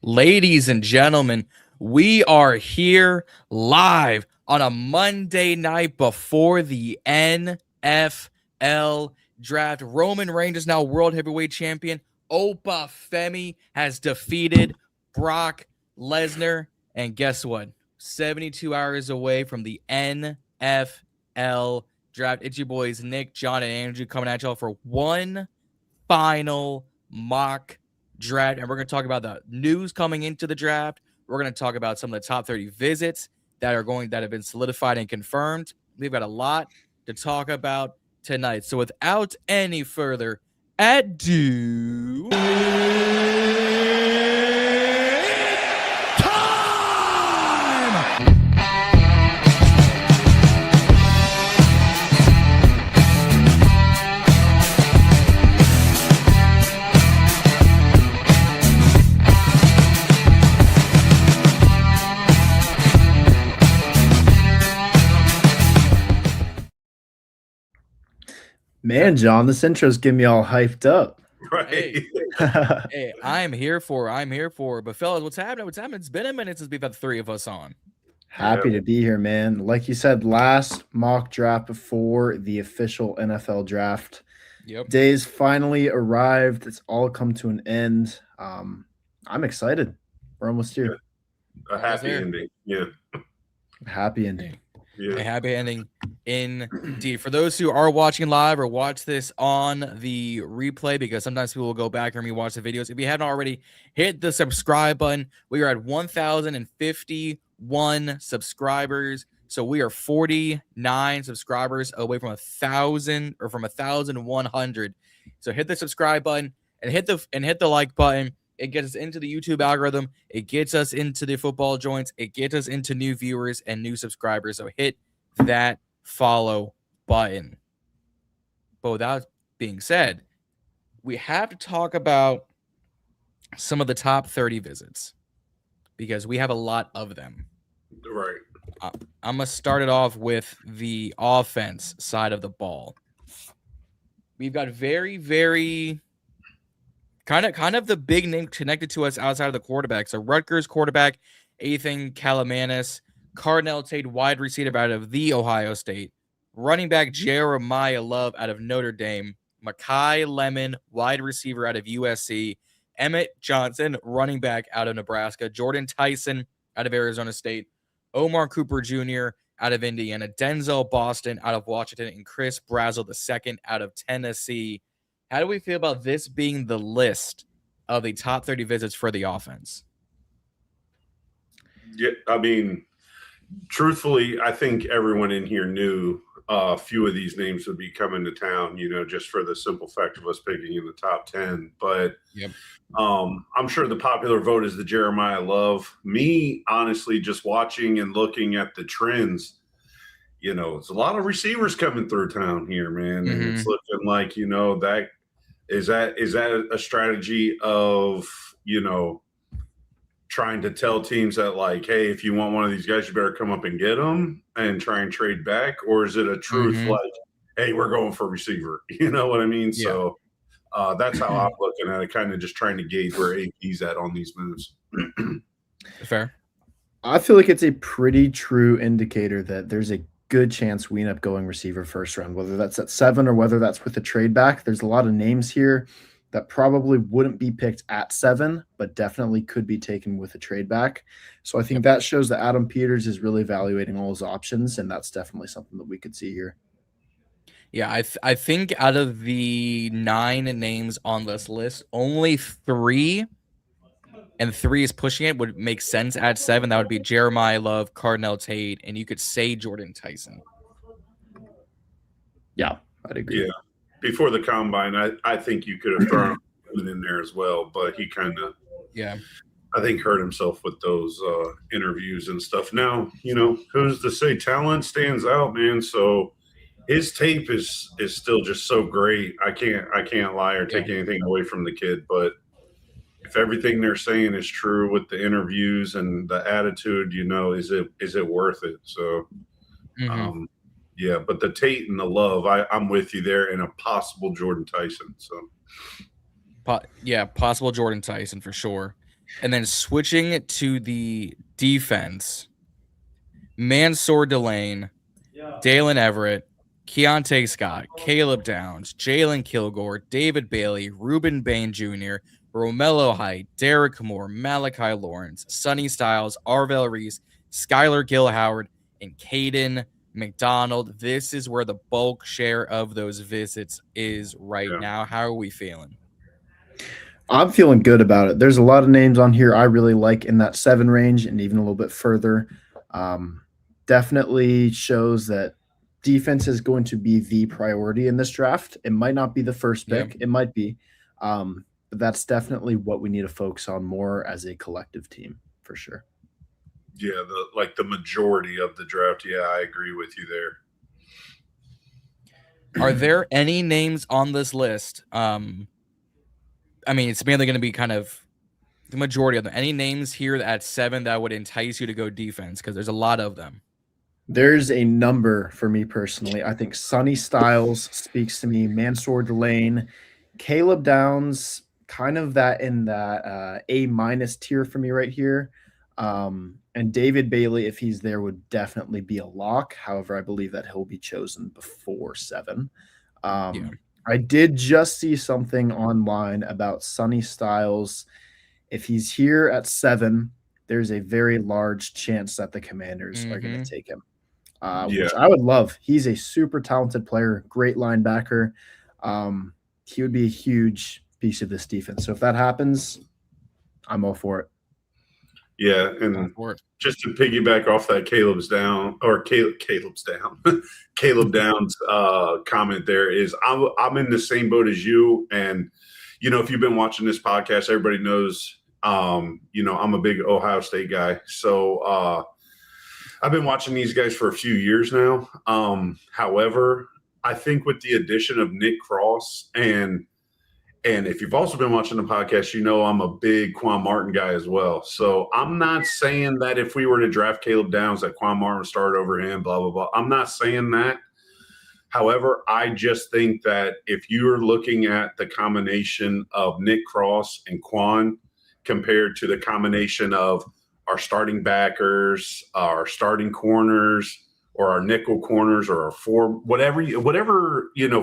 Ladies and gentlemen, we are here live on a Monday night before the NFL draft. Roman Reigns is now World Heavyweight Champion. Opa Femi has defeated Brock Lesnar. And guess what? 72 hours away from the NFL draft. It's your boys, Nick, John, and Andrew coming at y'all for one final mock draft. And we're going to talk about the news coming into the draft. We're going to talk about some of the top 30 visits that have been solidified and confirmed. We've got a lot to talk about tonight. So without any further ado, Man, John, this intro's getting me all hyped up. Right. Hey, I'm here for. But fellas, what's happening? It's been a minute since we've had the three of us on. Happy to be here, man. Like you said, last mock draft before the official NFL draft. Yep. Days finally arrived. It's all come to an end. I'm excited. We're almost here. A happy ending. Yeah. Happy ending. Yeah. A happy ending indeed. For those who are watching live or watch this on the replay, because sometimes people will go back and rewatch the videos. If you haven't already, hit the subscribe button. We are at 1,051 subscribers. So we are 49 subscribers away from 1,000 or from 1,100. So hit the subscribe button and hit the like button. It gets us into the YouTube algorithm. It gets us into the football joints. It gets us into new viewers and new subscribers. So hit that follow button. But with that being said, we have to talk about some of the top 30 visits because we have a lot of them. Right. I'm going to start it off with the offense side of the ball. We've got very, very... Kind of the big name connected to us outside of the quarterback. So Rutgers quarterback Ethan Kalamanis, Cardinal Tate wide receiver out of the Ohio State, running back Jeremiah Love out of Notre Dame, Makai Lemon wide receiver out of USC, Emmett Johnson running back out of Nebraska, Jordan Tyson out of Arizona State, Omar Cooper Jr. out of Indiana, Denzel Boston out of Washington, and Chris Brazel II out of Tennessee. How do we feel about this being the list of the top 30 visits for the offense? Yeah, I mean, truthfully, I think everyone in here knew a few of these names would be coming to town, just for the simple fact of us picking in the top 10. But yep. I'm sure the popular vote is the Jeremiah Love. Me, honestly, just watching and looking at the trends, it's a lot of receivers coming through town here, man. Mm-hmm. And it's looking like, that is that a strategy of, trying to tell teams that, like, hey, if you want one of these guys, you better come up and get them and try and trade back? Or is it a truth like, hey, we're going for receiver? You know what I mean? Yeah. So that's how I'm looking at it, kind of just trying to gauge where AP's at on these moves. Fair. I feel like it's a pretty true indicator that there's a good chance we end up going receiver first round, whether that's at 7 or whether that's with a trade back. There's a lot of names here that probably wouldn't be picked at 7, but definitely could be taken with a trade back. So I think that shows that Adam Peters is really evaluating all his options, and that's definitely something that we could see here. Yeah, I think out of the 9 names on this list, only 3, and 3 is pushing it, would make sense at 7. That would be Jeremiah Love, Cardinal Tate, and you could say Jordan Tyson. Yeah, I'd agree. Yeah. Before the combine, I think you could have thrown him in there as well, but he kind of, I think, hurt himself with those interviews and stuff. Now, who's to say talent stands out, man? So his tape is still just so great. I can't lie or take anything away from the kid, but if everything they're saying is true with the interviews and the attitude, is it worth it? So, yeah, but the Tate and the Love, I'm with you there, and a possible Jordan Tyson. So, possible Jordan Tyson for sure. And then switching to the defense, Mansoor Delane, Dalen Everett, Keontae Scott, Caleb Downs, Jalen Kilgore, David Bailey, Ruben Bain Jr., Romello Height, Derek Moore, Malachi Lawrence, Sonny Styles, Arvell Reese, Skylar Gilhoward, and Caden McDonald. This is where the bulk share of those visits is right now. How are we feeling? I'm feeling good about it. There's a lot of names on here I really like in that 7 range and even a little bit further. Definitely shows that defense is going to be the priority in this draft. It might not be the first pick. It might be. But that's definitely what we need to focus on more as a collective team, for sure. Yeah, the majority of the draft. Yeah, I agree with you there. Are there any names on this list? I mean, it's mainly going to be kind of the majority of them. Any names here at 7 that would entice you to go defense? Because there's a lot of them. There's a number for me personally. I think Sonny Styles speaks to me. Mansoor Delane, Caleb Downs, kind of that in that A- tier for me right here. And David Bailey, if he's there, would definitely be a lock. However, I believe that he'll be chosen before 7. I did just see something online about Sonny Styles. If he's here at 7, there's a very large chance that the Commanders are going to take him, which I would love. He's a super talented player, great linebacker. He would be a huge piece of this defense. So if that happens, I'm all for it. Yeah, and just to piggyback off that Caleb Downs comment there is I'm in the same boat as you. And, if you've been watching this podcast, everybody knows, I'm a big Ohio State guy. So I've been watching these guys for a few years now. However, I think with the addition of Nick Cross and if you've also been watching the podcast, I'm a big Quan Martin guy as well. So I'm not saying that if we were to draft Caleb Downs that Quan Martin would start over him, blah, blah, blah. I'm not saying that. However, I just think that if you're looking at the combination of Nick Cross and Quan compared to the combination of our starting backers, our starting corners, or our nickel corners, or our whatever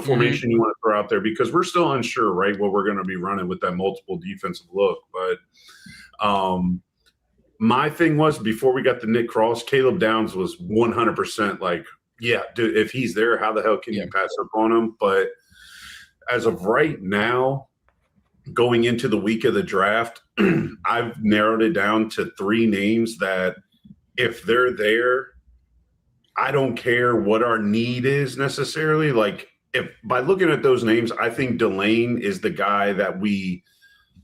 formation you want to throw out there, because we're still unsure, right, what we're going to be running with that multiple defensive look. But my thing was, before we got the Nick Cross, Caleb Downs was 100% like, yeah, dude, if he's there, how the hell can you pass up on him? But as of right now, going into the week of the draft, I've narrowed it down to 3 names that if they're there, I don't care what our need is necessarily. Like, if by looking at those names, I think Delane is the guy that we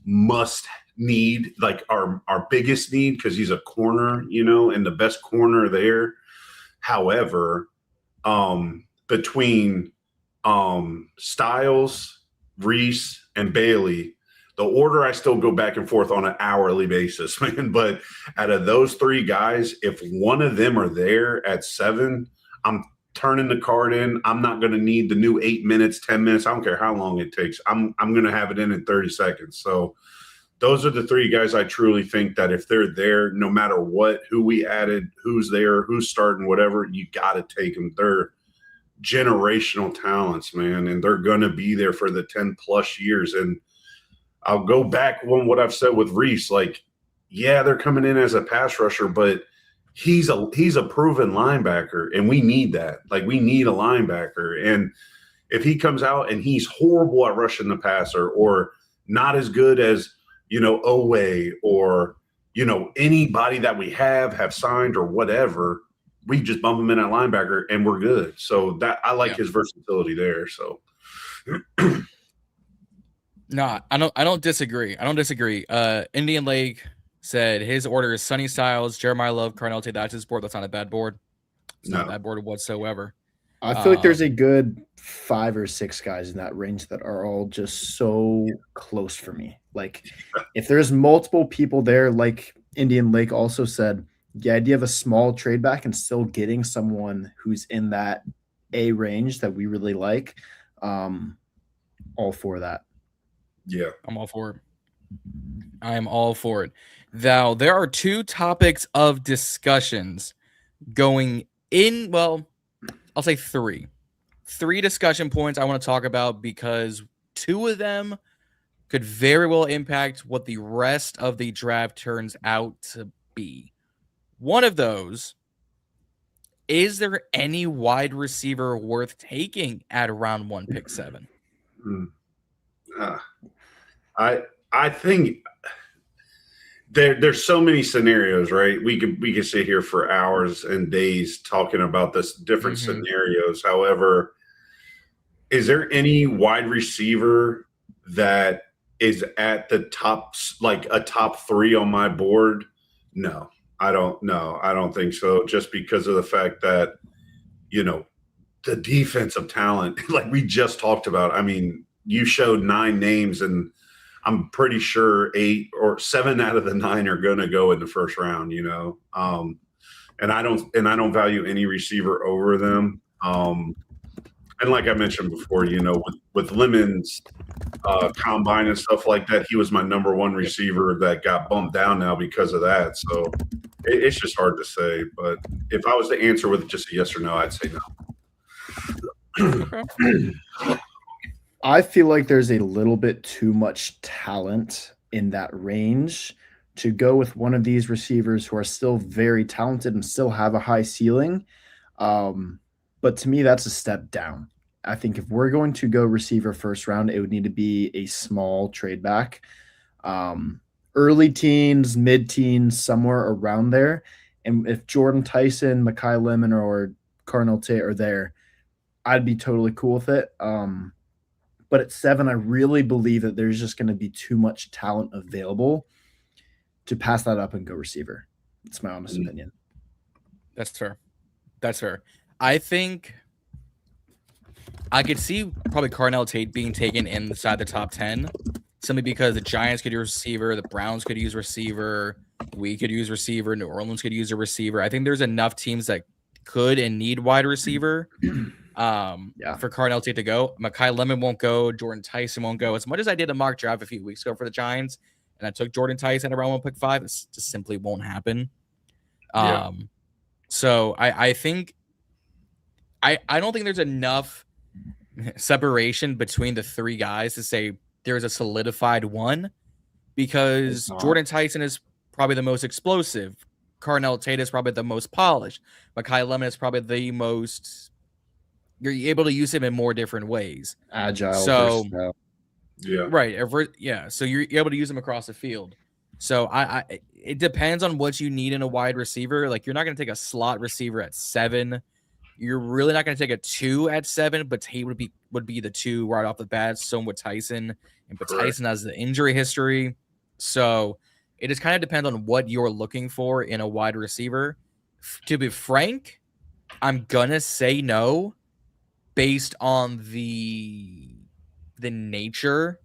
must need, like our biggest need, because he's a corner, and the best corner there. However, between Styles, Reese, and Bailey, the order I still go back and forth on an hourly basis, man. But out of those 3 guys, if one of them are there at 7, I'm turning the card in. I'm not going to need the new 8 minutes, 10 minutes. I don't care how long it takes. I'm going to have it in 30 seconds. So those are the 3 guys I truly think that if they're there, no matter what, who we added, who's there, who's starting, whatever, you got to take them. They're generational talents, man, and they're going to be there for the 10+ years. And I'll go back on what I've said with Reese. Like, yeah, they're coming in as a pass rusher, but he's a proven linebacker, and we need that. Like, we need a linebacker. And if he comes out and he's horrible at rushing the passer, or not as good as, Owe, or, anybody that we have signed or whatever, we just bump him in at linebacker and we're good. So that I like his versatility there. So No, I don't disagree. Indian Lake said his order is Sonny Styles, Jeremiah Love, Carnell Tate. That's his board. That's not a bad board. It's not a bad board whatsoever. I feel like there's a good 5 or 6 guys in that range that are all just so close for me. Like, if there's multiple people there, like Indian Lake also said, the idea of a small trade back and still getting someone who's in that A range that we really like, all for that. Yeah, I'm all for it. I'm all for it. Now, there are 2 topics of discussions going in. Well, I'll say 3. 3 discussion points I want to talk about because 2 of them could very well impact what the rest of the draft turns out to be. One of those, is there any wide receiver worth taking at round 1, pick 7? I think there's so many scenarios, right? We could sit here for hours and days talking about this different scenarios. However, is there any wide receiver that is at the top, like a top 3 on my board? No, I don't know. I don't think so. Just because of the fact that, the defensive talent, like we just talked about. I mean, you showed 9 names, and I'm pretty sure 8 or 7 out of the 9 are going to go in the first round. And I don't value any receiver over them. And like I mentioned before, with Lemon's combine and stuff like that, he was my number 1 receiver that got bumped down now because of that. So it's just hard to say. But if I was to answer with just a yes or no, I'd say no. I feel like there's a little bit too much talent in that range to go with one of these receivers who are still very talented and still have a high ceiling. But to me, that's a step down. I think if we're going to go receiver first round, it would need to be a small trade back. Early teens, mid-teens, somewhere around there. And if Jordan Tyson, Makai Lemon, or Cardinal Tate are there, I'd be totally cool with it. But at 7, I really believe that there's just going to be too much talent available to pass that up and go receiver. It's my honest opinion. That's fair. I think I could see probably Cardinal Tate being taken inside the top 10, simply because the Giants could use receiver, the Browns could use receiver, we could use receiver, New Orleans could use a receiver. I think there's enough teams that could and need wide receiver for Cardinal Tate to go. Makai Lemon won't go. Jordan Tyson won't go. As much as I did a mock draft a few weeks ago for the Giants, and I took Jordan Tyson around 1 pick 5, this just simply won't happen. So I think I don't think there's enough separation between the 3 guys to say there's a solidified one, because Jordan Tyson is probably the most explosive. Cardinal Tate is probably the most polished. Makai Lemon is probably the most, you're able to use him in more different ways. Agile. So, right. So you're able to use him across the field. So it depends on what you need in a wide receiver. Like, you're not going to take a slot receiver at 7. You're really not going to take a 2 at 7, but Tate would be the 2 right off the bat. So with Tyson, but Tyson has the injury history. So it just kind of depends on what you're looking for in a wide receiver. To be frank, I'm gonna say no, based on the nature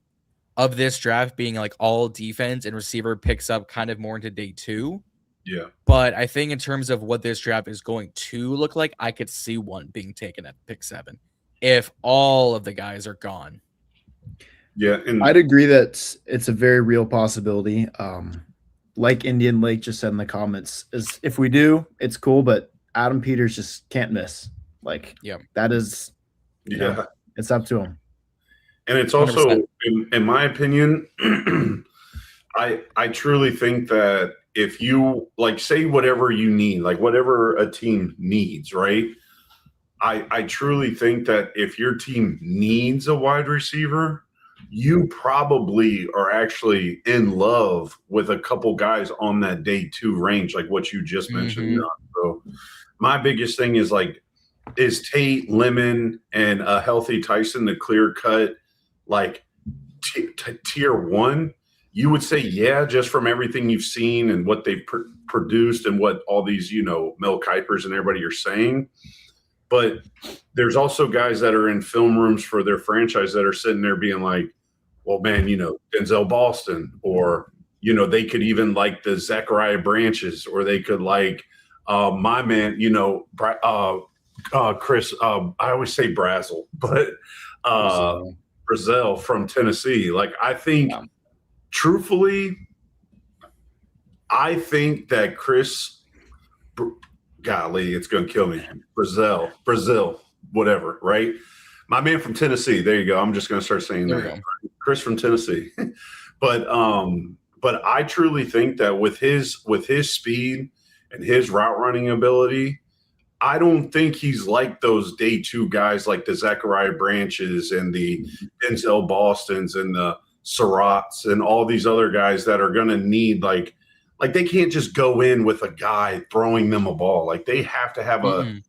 of this draft being like all defense, and receiver picks up kind of more into day 2. Yeah. But I think in terms of what this draft is going to look like, I could see one being taken at pick 7 if all of the guys are gone. Yeah, and I'd agree that it's a very real possibility. Like Indian Lake just said in the comments, is if we do, it's cool, but Adam Peters just can't miss. Like, that is, it's up to him. And it's also, in my opinion, I truly think that if you say whatever you need, like whatever a team needs, right? I truly think that if your team needs a wide receiver, you probably are actually in love with a couple guys on that day 2 range, like what you just mentioned. So my biggest thing is is Tate, Lemon, and a healthy Tyson the clear cut, tier 1? You would say, just from everything you've seen and what they've produced and what all these, Mel Kipers and everybody are saying. But there's also guys that are in film rooms for their franchise that are sitting there being like, well, man, Denzel Boston, or, they could even like the Zachariah Branches, or they could like my man, Chris, I always say Brazel, but Brazel from Tennessee. Like, I think truthfully, I think that golly, it's going to kill me. Brazil, whatever, right? My man from Tennessee. There you go. I'm just going to start saying that. Chris from Tennessee. But I truly think that with his speed and his route running ability, I don't think he's like those day two guys like the Zachariah Branches and the Denzel Bostons and the Surratts and all these other guys that are going to need like they can't just go in with a guy throwing them a ball. Like they have to have a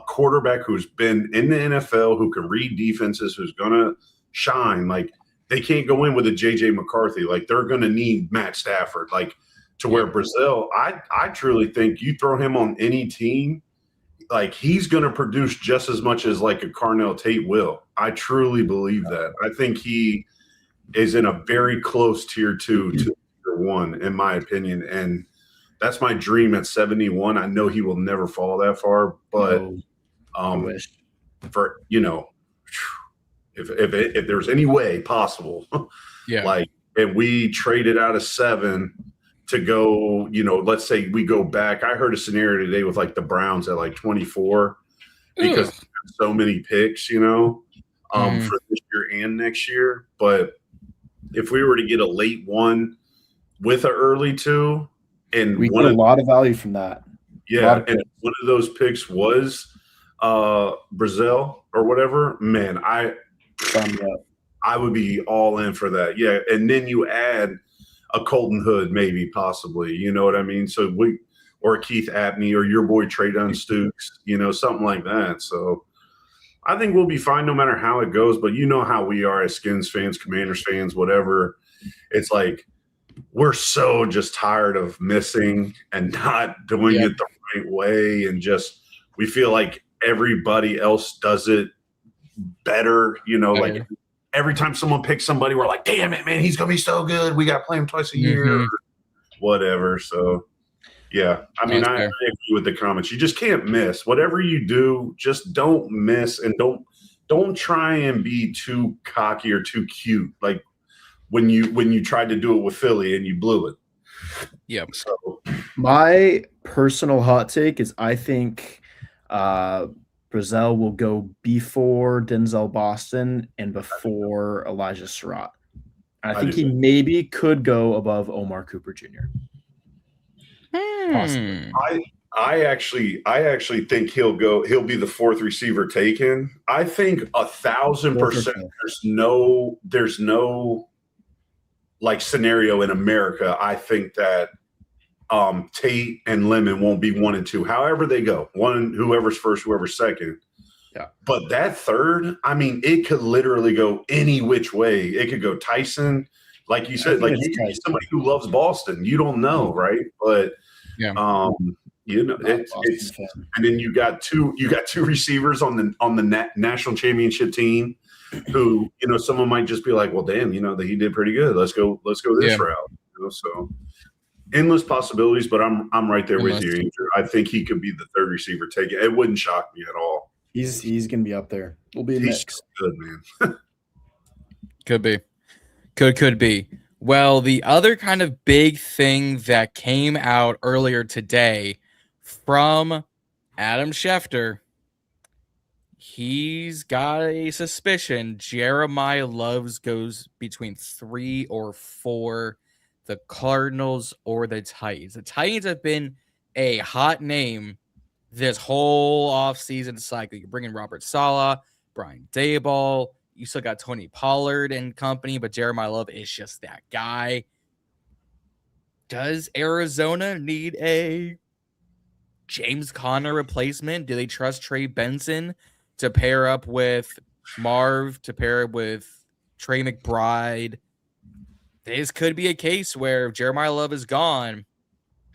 quarterback who's been in the NFL, who can read defenses, who's going to shine. Like they can't go in with a JJ McCarthy. Like they're going to need Matt Stafford. Like to where Brazil, I truly think you throw him on any team, like he's going to produce just as much as like a Carnell Tate will. I truly believe that. I think he is in a very close tier 2 to tier 1, in my opinion. And that's my dream at 71. I know he will never fall that far, but for, if there's any way possible, like if we traded out of 7 to go, let's say we go back. I heard a scenario today with like the Browns at like 24 because so many picks, for this year and next year. But if we were to get a late 1 with an early 2, and we get a lot of value from that. Yeah, and one of those picks was Brazil or whatever, man, I would be all in for that. Yeah, and then you add a Colton Hood, maybe, possibly. You know what I mean? So or Keith Abney or your boy Traydon Stukes, something like that. So I think we'll be fine no matter how it goes. But you know how we are as Skins fans, Commanders fans, whatever. It's like we're so just tired of missing and not doing it the right way, and just we feel like everybody else does it better. Like every time someone picks somebody, we're like, damn it, man, he's going to be so good. We got to play him twice a year or whatever. So, yeah, I mean, I agree with the comments. You just can't miss. Whatever you do, just don't miss, and don't try and be too cocky or too cute. Like when you tried to do it with Philly and you blew it. Yeah. So my personal hot take is I think Brazil will go before Denzel Boston and before Elijah Surratt. I think he maybe could go above Omar Cooper Jr. I actually think he'll be the 4th receiver taken. I think 1,000% there's no like scenario in America. I think that Tate and Lemon won't be 1 and 2. However they go, whoever's first, whoever's second. Yeah. But that 3rd, I mean, it could literally go any which way. It could go Tyson, like you said, like you need somebody who loves Boston. You don't know, right? But it's and then you got two receivers on the national championship team who, someone might just be like, well, damn, he did pretty good. Let's go this route. So endless possibilities, but I'm right there with you, Andrew. I think he could be the 3rd receiver taken. It wouldn't shock me at all. He's going to be up there. We'll be next. Good, man. Could be. Could be. Well, the other kind of big thing that came out earlier today from Adam Schefter, he's got a suspicion Jeremiah Love goes between 3 or 4, the Cardinals or the Titans. The Titans have been a hot name this whole offseason cycle. You bring in Robert Saleh, Brian Daboll. You still got Tony Pollard and company, but Jeremiah Love is just that guy. Does Arizona need a James Conner replacement? Do they trust Trey Benson to pair up with Marv, to pair with Trey McBride? This could be a case where if Jeremiah Love is gone,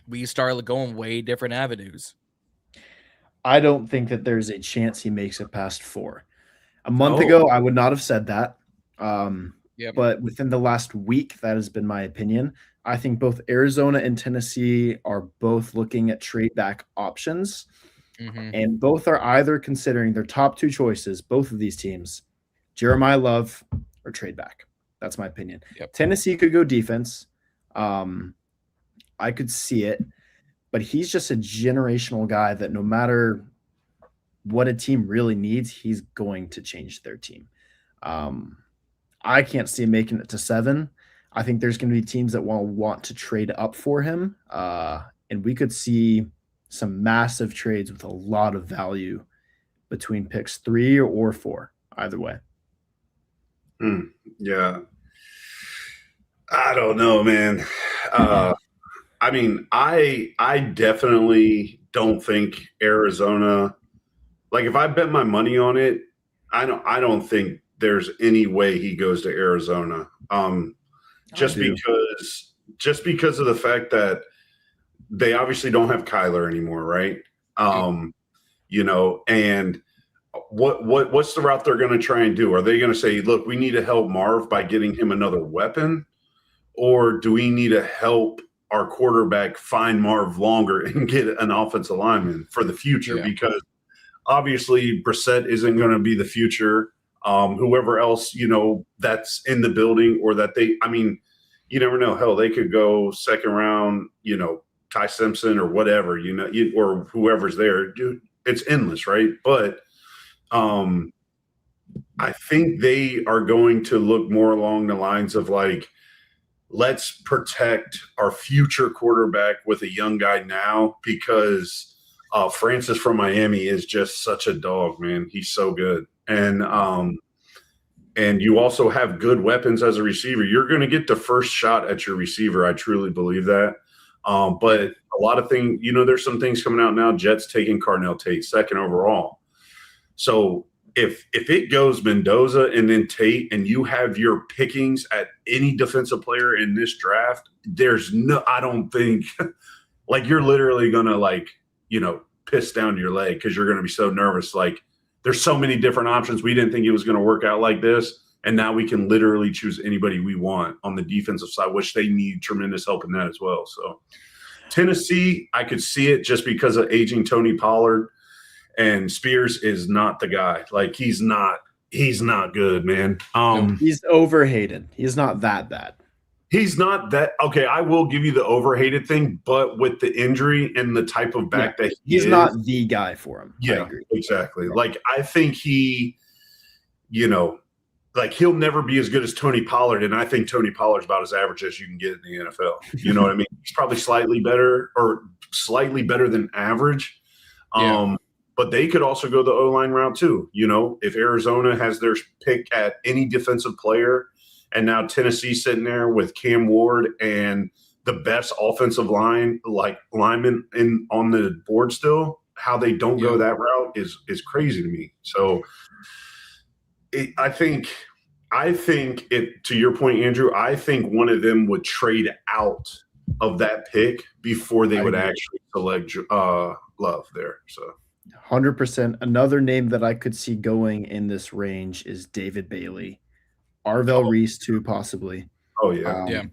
we start going way different avenues. I don't think that there's a chance he makes it past 4. A month ago, I would not have said that. But within the last week, that has been my opinion. I think both Arizona and Tennessee are both looking at trade back options. And both are either considering their top 2 choices, both of these teams, Jeremiah Love or trade back. That's my opinion. Tennessee could go defense. I could see it, but he's just a generational guy that no matter what a team really needs, he's going to change their team. I can't see him making it to 7. I think there's going to be teams that will want to trade up for him, and we could see some massive trades with a lot of value between picks 3 or 4, either way. Yeah. I don't know, man. I mean, I definitely don't think Arizona, like if I bet my money on it, I don't think there's any way he goes to Arizona. Just because of the fact that they obviously don't have Kyler anymore, right? You know, and what's the route they're going to try and do? Are they going to say, look, we need to help Marv by getting him another weapon? Or do we need to help our quarterback find Marv longer and get an offensive lineman for the future? Yeah. Because obviously Brissett isn't going to be the future. Whoever else, you know, that's in the building or that I mean, you never know. Hell, they could go second round, you know, Ty Simpson or whatever, you know, or whoever's there. Dude, it's endless, right? But I think they are going to look more along the lines of like, let's protect our future quarterback with a young guy now because Francis from Miami is just such a dog, man. He's so good. And you also have good weapons as a receiver. You're going to get the first shot at your receiver. I truly believe that. But a lot of things, you know, there's some things coming out now. Jets taking Carnell Tate 2nd overall. So if it goes Mendoza and then Tate and you have your pickings at any defensive player in this draft, I don't think like you're literally going to like, you know, piss down your leg because you're going to be so nervous. Like there's so many different options. We didn't think it was going to work out like this. And now we can literally choose anybody we want on the defensive side, which they need tremendous help in that as well. So Tennessee, I could see it just because of aging Tony Pollard. And Spears is not the guy. Like he's not good, man. He's overhated. He's not that bad. He's not that okay. I will give you the overhated thing, but with the injury and the type of back that he's not the guy for him. Yeah, exactly. Like I think he, you know, like he'll never be as good as Tony Pollard, and I think Tony Pollard's about as average as you can get in the NFL. You know what I mean? He's probably slightly better than average. But they could also go the O-line route too. You know, if Arizona has their pick at any defensive player and now Tennessee sitting there with Cam Ward and the best offensive lineman on the board still, how they don't go that route is crazy to me. So I think it, to your point, Andrew, I think one of them would trade out of that pick before they would actually select Love there. So 100%. Another name that I could see going in this range is David Bailey, Arvell Reese too, possibly. Oh yeah,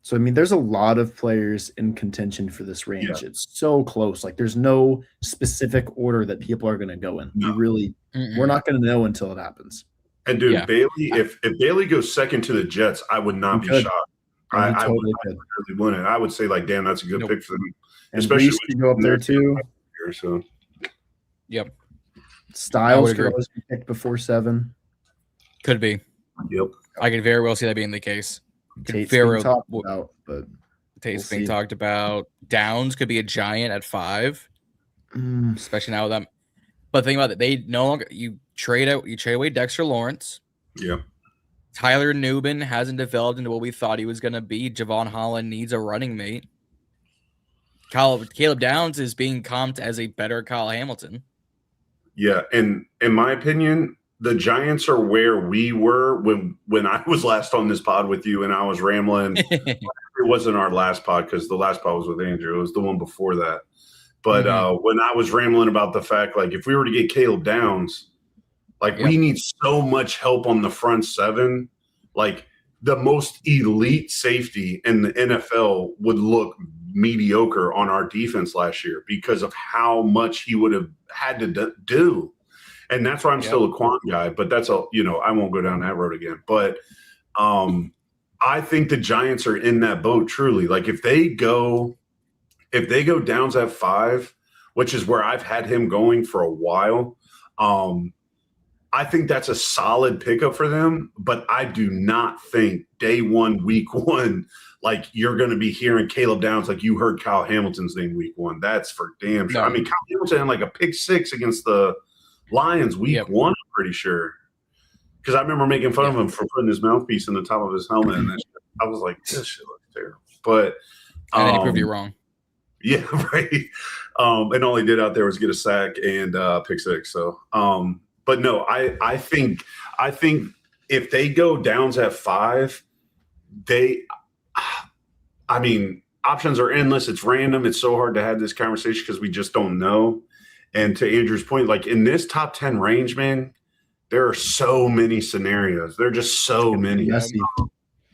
So I mean, there's a lot of players in contention for this range. Yeah. It's so close. Like there's no specific order that people are going to go in. No. We're not going to know until it happens. And dude, Bailey, if Bailey goes second to the Jets, I would not be shocked. I would really win it. I would say like, damn, that's a good pick for them. And especially Reese can go up there too. So. Yep. Styles could always be picked before 7. Could be. Yep. I could very well see that being the case. Tate's being talked about, but Tate's being talked about. Downs could be a giant at 5, especially now with them. But think about it, they no longer you trade away Dexter Lawrence. Yeah. Tyler Newbin hasn't developed into what we thought he was going to be. Javon Holland needs a running mate. Caleb Downs is being comped as a better Kyle Hamilton. Yeah, and in my opinion, the Giants are where we were when I was last on this pod with you and I was rambling. It wasn't our last pod because the last pod was with Andrew. It was the one before that. But when I was rambling about the fact, like, if we were to get Caleb Downs, like, we need so much help on the front 7. Like, the most elite safety in the NFL would look mediocre on our defense last year because of how much he would have had to do. And that's why I'm still a Quan guy, but that's I won't go down that road again. But I think the Giants are in that boat truly. Like if they go Downs at 5, which is where I've had him going for a while, I think that's a solid pickup for them. But I do not think day one, week one, like you're going to be hearing Caleb Downs like you heard Kyle Hamilton's name week one. That's for damn sure. No. I mean, Kyle Hamilton had like a pick 6 against the Lions week 1, I'm pretty sure. Because I remember making fun of him for putting his mouthpiece in the top of his helmet. And I was like, this shit looks terrible. But and then he proved you wrong. Yeah, right. And all he did out there was get a sack and pick 6. So, but no, I think if they go Downs at 5, options are endless. It's random. It's so hard to have this conversation because we just don't know. And to Andrew's point, like in this top 10 range, man, there are so many scenarios. There are just so many.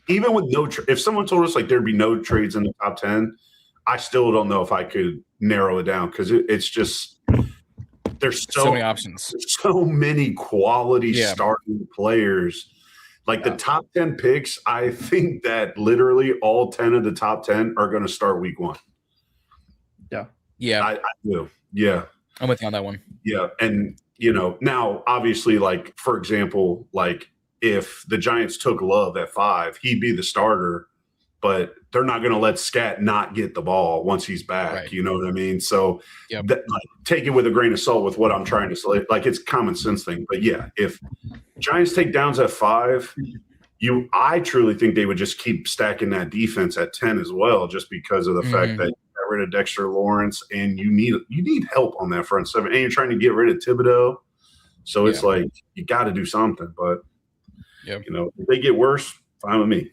Even with no if someone told us like there'd be no trades in the top 10, I still don't know if I could narrow it down because it's just there's so many options. There's so many quality starting players. Like the top 10 picks, I think that literally all 10 of the top 10 are going to start week 1. Yeah. Yeah. I do. Yeah. I'm with you on that one. Yeah. And, now obviously, like, for example, like if the Giants took Love at 5, he'd be the starter, but they're not going to let Scat not get the ball once he's back. Right. You know what I mean? So take it with a grain of salt with what I'm trying to say. Like it's common sense thing. But yeah, if Giants take Downs at 5, I truly think they would just keep stacking that defense at 10 as well, just because of the fact that you got rid of Dexter Lawrence and you need help on that front 7. And you're trying to get rid of Thibodeau. So it's like you got to do something. But if they get worse, fine with me.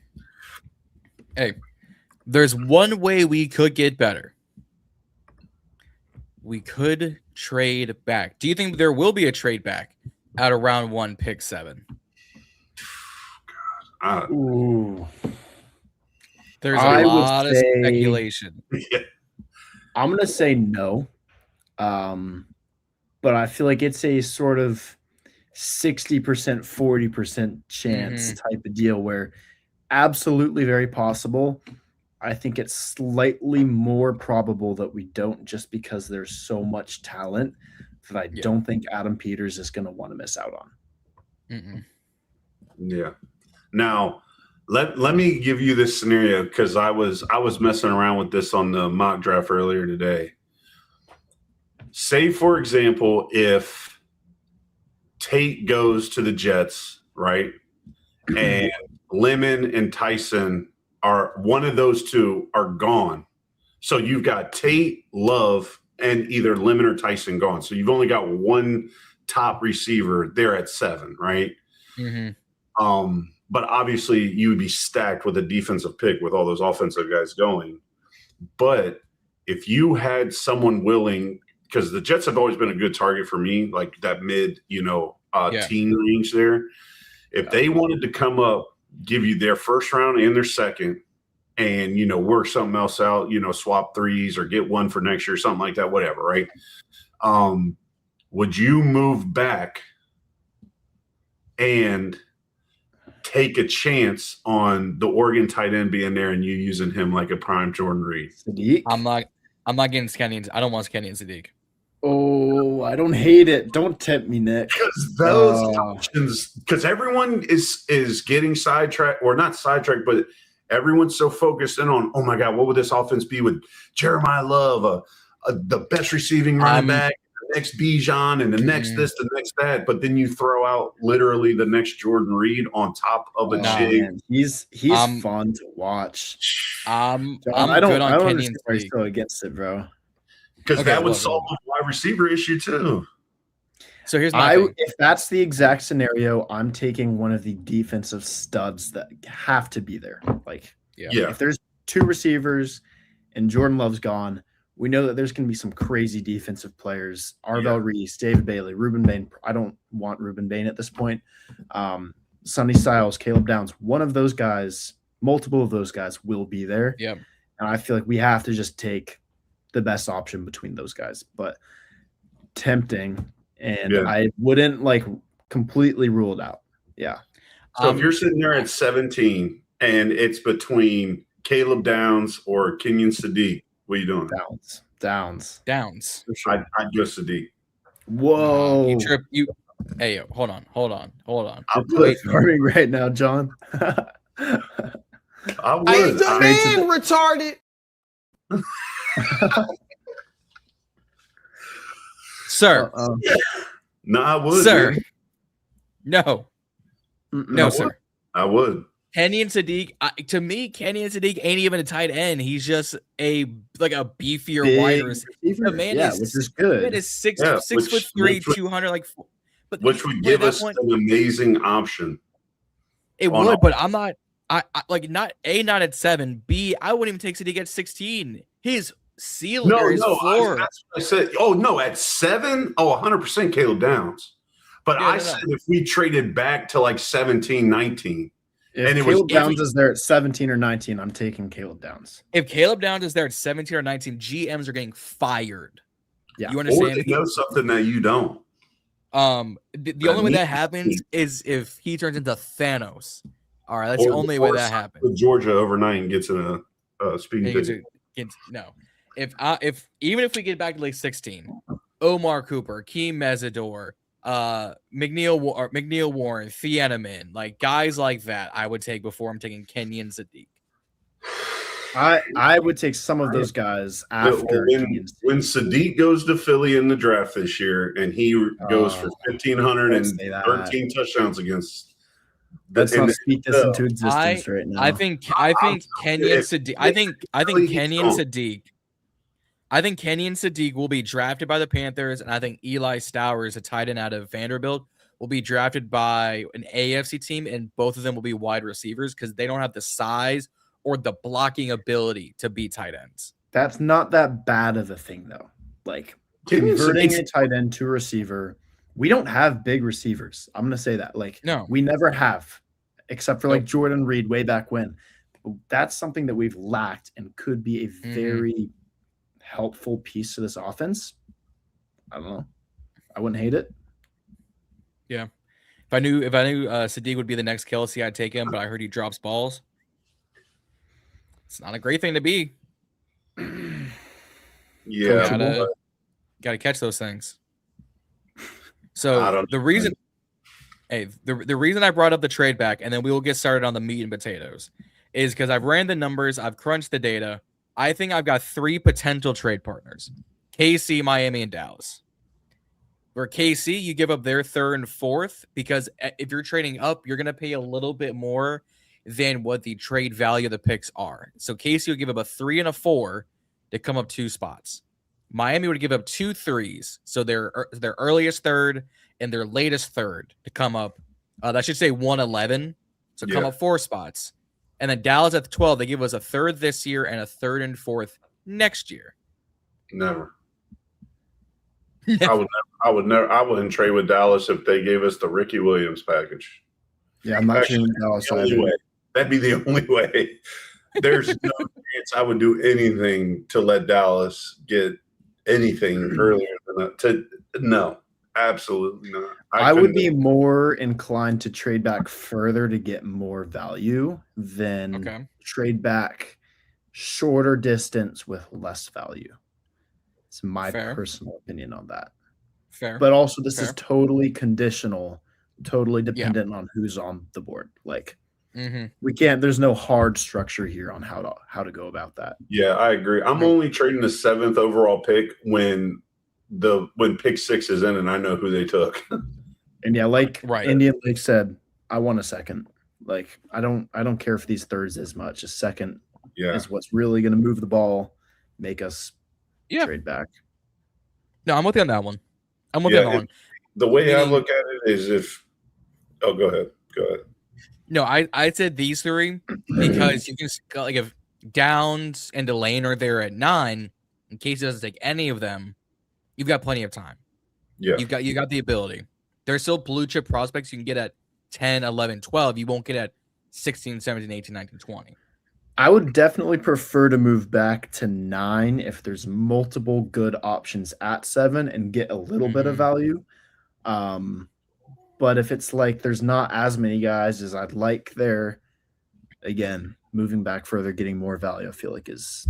Hey, there's one way we could get better. We could trade back. Do you think there will be a trade back at around 1 pick 7? Ooh. There's a lot of speculation. I'm going to say no. But I feel like it's a sort of 60%, 40% chance type of deal where absolutely very possible. I think it's slightly more probable that we don't, just because there's so much talent that I don't think Adam Peters is going to want to miss out on. Yeah. Now, let me give you this scenario because I was messing around with this on the mock draft earlier today. Say, for example, if Tate goes to the Jets, right, and Lemon and Tyson are one of those two are gone. So you've got Tate, Love, and either Lemon or Tyson gone. So you've only got one top receiver there at 7, right? But obviously you would be stacked with a defensive pick with all those offensive guys going. But if you had someone willing, because the Jets have always been a good target for me, like that mid, teen range there. If they wanted to come up, give you their first round and their second, and work something else out, swap 3s or get one for next year, something like that, whatever, right? Would you move back and take a chance on the Oregon tight end being there and you using him like a prime Jordan Reed? Sadiq? I'm not getting Scanny. I don't want Scanny and Sadiq. Oh, I don't hate it. Don't tempt me, Nick. Because those options, because everyone is getting sidetracked, or not sidetracked, but everyone's so focused in on, oh my God, what would this offense be with Jeremiah Love, the best receiving running back, the next Bijan, and the next this, the next that. But then you throw out literally the next Jordan Reed on top of a jig. He's fun to watch. I'm good on Kenny and Sadiq. Still against it, bro. Because that would solve the wide receiver issue too. So here's my thing. If that's the exact scenario, I'm taking one of the defensive studs that have to be there. Like, if there's 2 receivers and Jordan Love's gone, we know that there's going to be some crazy defensive players. Arvell Reese, David Bailey, Ruben Bain. I don't want Ruben Bain at this point. Sonny Styles, Caleb Downs. One of those guys, multiple of those guys will be there. Yep. And I feel like we have to just take the best option between those guys. But tempting, and I wouldn't completely rule it out. Yeah. So if you're sitting there at 17 and it's between Caleb Downs or Kenyon Sadiq. What are you doing? Downs. For sure. I'd go Sadiq. Whoa. You trip. Hey, yo, hold on. You're farming right now, John. I would. Hey, the man retarded. Sir. No, I would. Sir. Man. No, sir. I would. Kenyon Sadiq, to me, Kenyon Sadiq ain't even a tight end. He's just a beefier wide receiver. The man which is good. Man is 6'3", 200. Which would give us an amazing option. It would, but I'm not. Not at 7. B, I wouldn't even take Sadiq at 16. His ceiling or his floor. That's what I said. Oh no, at 7. Oh, 100% Caleb Downs. But I said if we traded back to like 17, 19. If Caleb Downs is there at 17 or 19, I'm taking Caleb Downs. If Caleb Downs is there at 17 or 19, GMs are getting fired. Yeah. You understand? Or they know something that you don't. The only way that happens is if he turns into Thanos. All right, that's the only way that happens. Georgia overnight and gets in a speeding ticket. No. If even if we get back to like 16, Omar Cooper, Keem Mesidor, McNeil Warren, Thieneman, like guys like that, I would take before I'm taking Kenyon Sadiq. I would take some of those guys after when Sadiq goes to Philly in the draft this year and he goes for 1,513 touchdowns against. Let's not speak this into existence right now. I think Kenyon Sadiq. I think Kenyon Sadiq will be drafted by the Panthers, and I think Eli Stowers, a tight end out of Vanderbilt, will be drafted by an AFC team, and both of them will be wide receivers because they don't have the size or the blocking ability to be tight ends. That's not that bad of a thing, though. Like converting a tight end to a receiver, we don't have big receivers. I'm going to say that. No, we never have, except for like Jordan Reed way back when. That's something that we've lacked and could be a very helpful piece to this offense. I don't know. I wouldn't hate it. Yeah. If I knew Sadiq would be the next Kelsey, I'd take him, but I heard he drops balls. It's not a great thing to be. Yeah. Gotta catch those things. So the reason I brought up the trade back, and then we will get started on the meat and potatoes, is because I've ran the numbers, I've crunched the data. I think I've got 3 potential trade partners: KC, Miami, and Dallas. For KC, you give up their 3rd and 4th because if you're trading up, you're going to pay a little bit more than what the trade value of the picks are. So KC will give up a 3 and a 4 to come up 2 spots. Miami would give up 2 3s, so their earliest 3rd and their latest 3rd to come up. That should say 111, so come up 4 spots. And then Dallas at 12, they give us a 3rd this year and a 3rd and 4th next year. Never. I wouldn't trade with Dallas if they gave us the Ricky Williams package. Yeah, I'm not trading with Dallas. That'd be the only way. There's no chance I would do anything to let Dallas get anything earlier than that. No, absolutely not. I would be more inclined to trade back further to get more value than trade back shorter distance with less value. It's my personal opinion on that. Fair. But also this is totally conditional, totally dependent on who's on the board. Like we can't, there's no hard structure here on how to go about that. Yeah, I agree. I'm only trading the 7th overall pick when pick 6 is in and I know who they took. And Indian Lake said, I want a 2nd. Like I don't care if these 3rds as much. A 2nd is what's really going to move the ball, make us trade back. No, I'm with you on that one. I'm with you on that one. The way I look at it is go ahead. No, I said these 3 because you can, like, if Downs and Delane are there at 9, in case he doesn't take any of them, you've got plenty of time. Yeah. You got the ability. There's still blue chip prospects you can get at 10, 11, 12. You won't get at 16, 17, 18, 19, 20. I would definitely prefer to move back to 9 if there's multiple good options at 7 and get a little bit of value. But if it's like there's not as many guys as I'd like there, again, moving back further, getting more value, I feel like is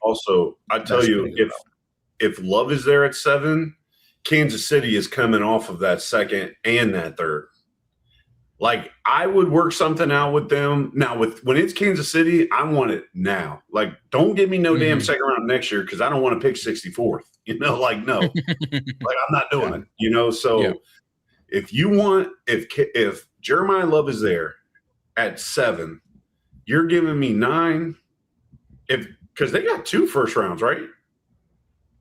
Also, I tell you, if Love is there at 7, Kansas City is coming off of that second and that third. Like, I would work something out with them. Now, when it's Kansas City, I want it now. Like, don't give me no damn second round next year because I don't want to pick 64th. No. Like, I'm not doing it, So if you want – if Jeremiah Love is there at 7, you're giving me 9 because they got 2 first rounds, right?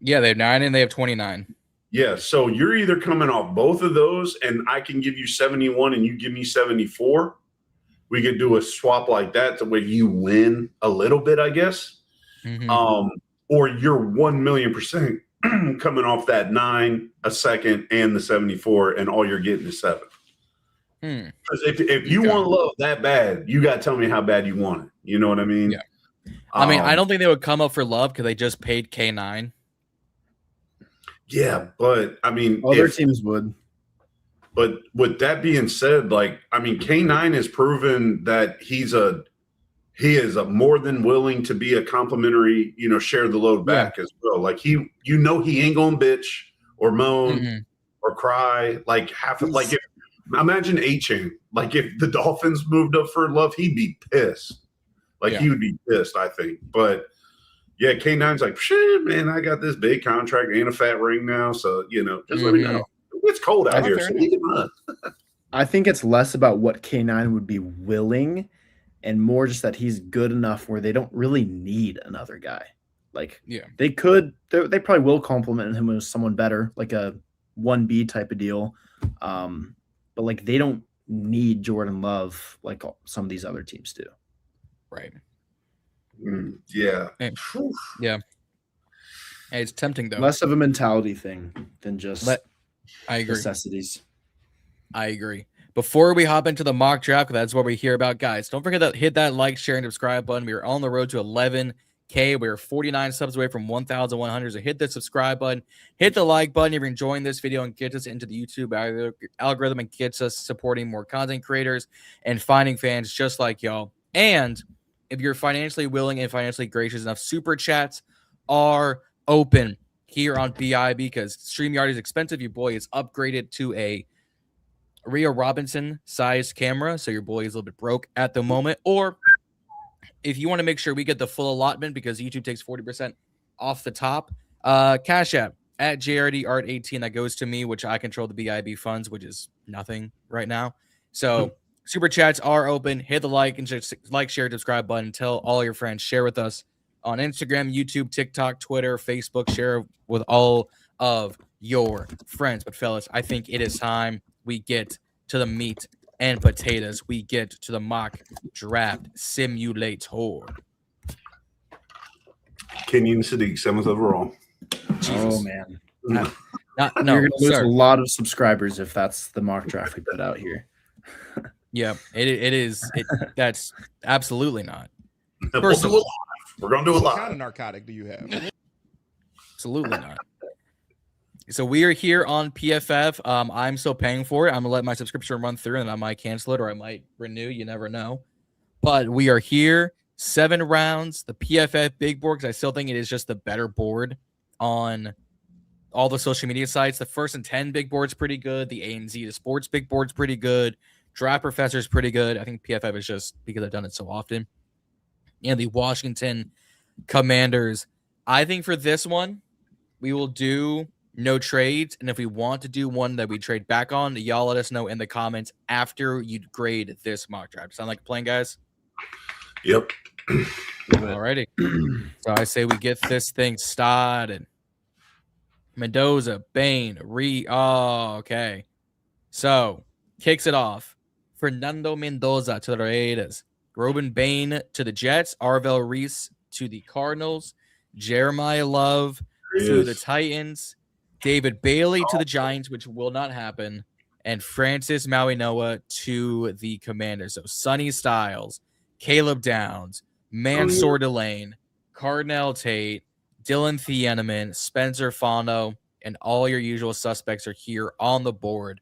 Yeah, they have 9 and they have 29. Yeah, so you're either coming off both of those and I can give you 71 and you give me 74. We could do a swap like that to where you win a little bit, I guess. Or you're 1,000,000% coming off that 9, a second, and the 74, and all you're getting is 7. Because if you want Love that bad, you got to tell me how bad you want it. You know what I mean? Yeah. I mean, I don't think they would come up for Love because they just paid K9. Yeah, but I mean, other teams would. But with that being said, like, I mean, K9 has proven that he is a more than willing to be a complimentary, share the load back as well. Like he ain't gonna bitch or moan or cry like imagine A-Chain. Like if the Dolphins moved up for Love, he'd be pissed. Like he would be pissed, I think. But yeah, K9's like, shit, man, I got this big contract and a fat ring now. So, just let me know. It's cold out here. So leave him up. I think it's less about what K9 would be willing and more just that he's good enough where they don't really need another guy. Like, they probably will compliment him with someone better, like a 1B type of deal. But like, they don't need Jordan Love like some of these other teams do. Right. Yeah. Yeah. Hey, it's tempting though. Less of a mentality thing than just I agree. necessities. I agree. Before we hop into the mock draft, that's what we hear about, guys. Don't forget to hit that like, share, and subscribe button. We are on the road to 11K. We're 49 subs away from 1,100. So hit the subscribe button, hit the like button if you're enjoying this video and get us into the YouTube algorithm and gets us supporting more content creators and finding fans just like y'all. And if you're financially willing and financially gracious enough, super chats are open here on BIB because StreamYard is expensive. Your boy is upgraded to a Rhea Robinson sized camera, so your boy is a little bit broke at the moment. Or if you want to make sure we get the full allotment because YouTube takes 40% off the top, Cash App at JRDArt18 that goes to me, which I control the BIB funds, which is nothing right now. So super chats are open. Hit the like and share, subscribe button. Tell all your friends. Share with us on Instagram, YouTube, TikTok, Twitter, Facebook. Share with all of your friends. But fellas, I think it is time we get to the meat and potatoes. We get to the mock draft simulator. Kenyon Sadiq, 7th overall. Jesus. Oh man, no, you're gonna lose a lot of subscribers if that's the mock draft we put out here. Yeah, it is. That's absolutely not. We're gonna do a lot. What kind of narcotic do you have? Absolutely not. So we are here on PFF. I'm still paying for it. I'm gonna let my subscription run through, and I might cancel it or I might renew. You never know. But we are here, 7 rounds. The PFF big board, because I still think it is just the better board on all the social media sites. The 1st and 10 big board's pretty good. The ANZ, the sports big board's pretty good. Draft Professor's pretty good. I think PFF is just because I've done it so often. And the Washington Commanders. I think for this one, we will do no trades. And if we want to do one that we trade back on, y'all let us know in the comments after you grade this mock draft. Sound like a plan, guys? Yep. Alrighty. So I say we get this thing started. Mendoza, Bain, okay. So kicks it off. Fernando Mendoza to the Raiders. Robin Bain to the Jets. Arvell Reese to the Cardinals. Jeremiah Love to the Titans. David Bailey to the Giants, which will not happen. And Francis Mauinoa to the Commanders. So Sonny Styles, Caleb Downs, Mansoor Delane, Cardinal Tate, Dylan Thieneman, Spencer Fano, and all your usual suspects are here on the board.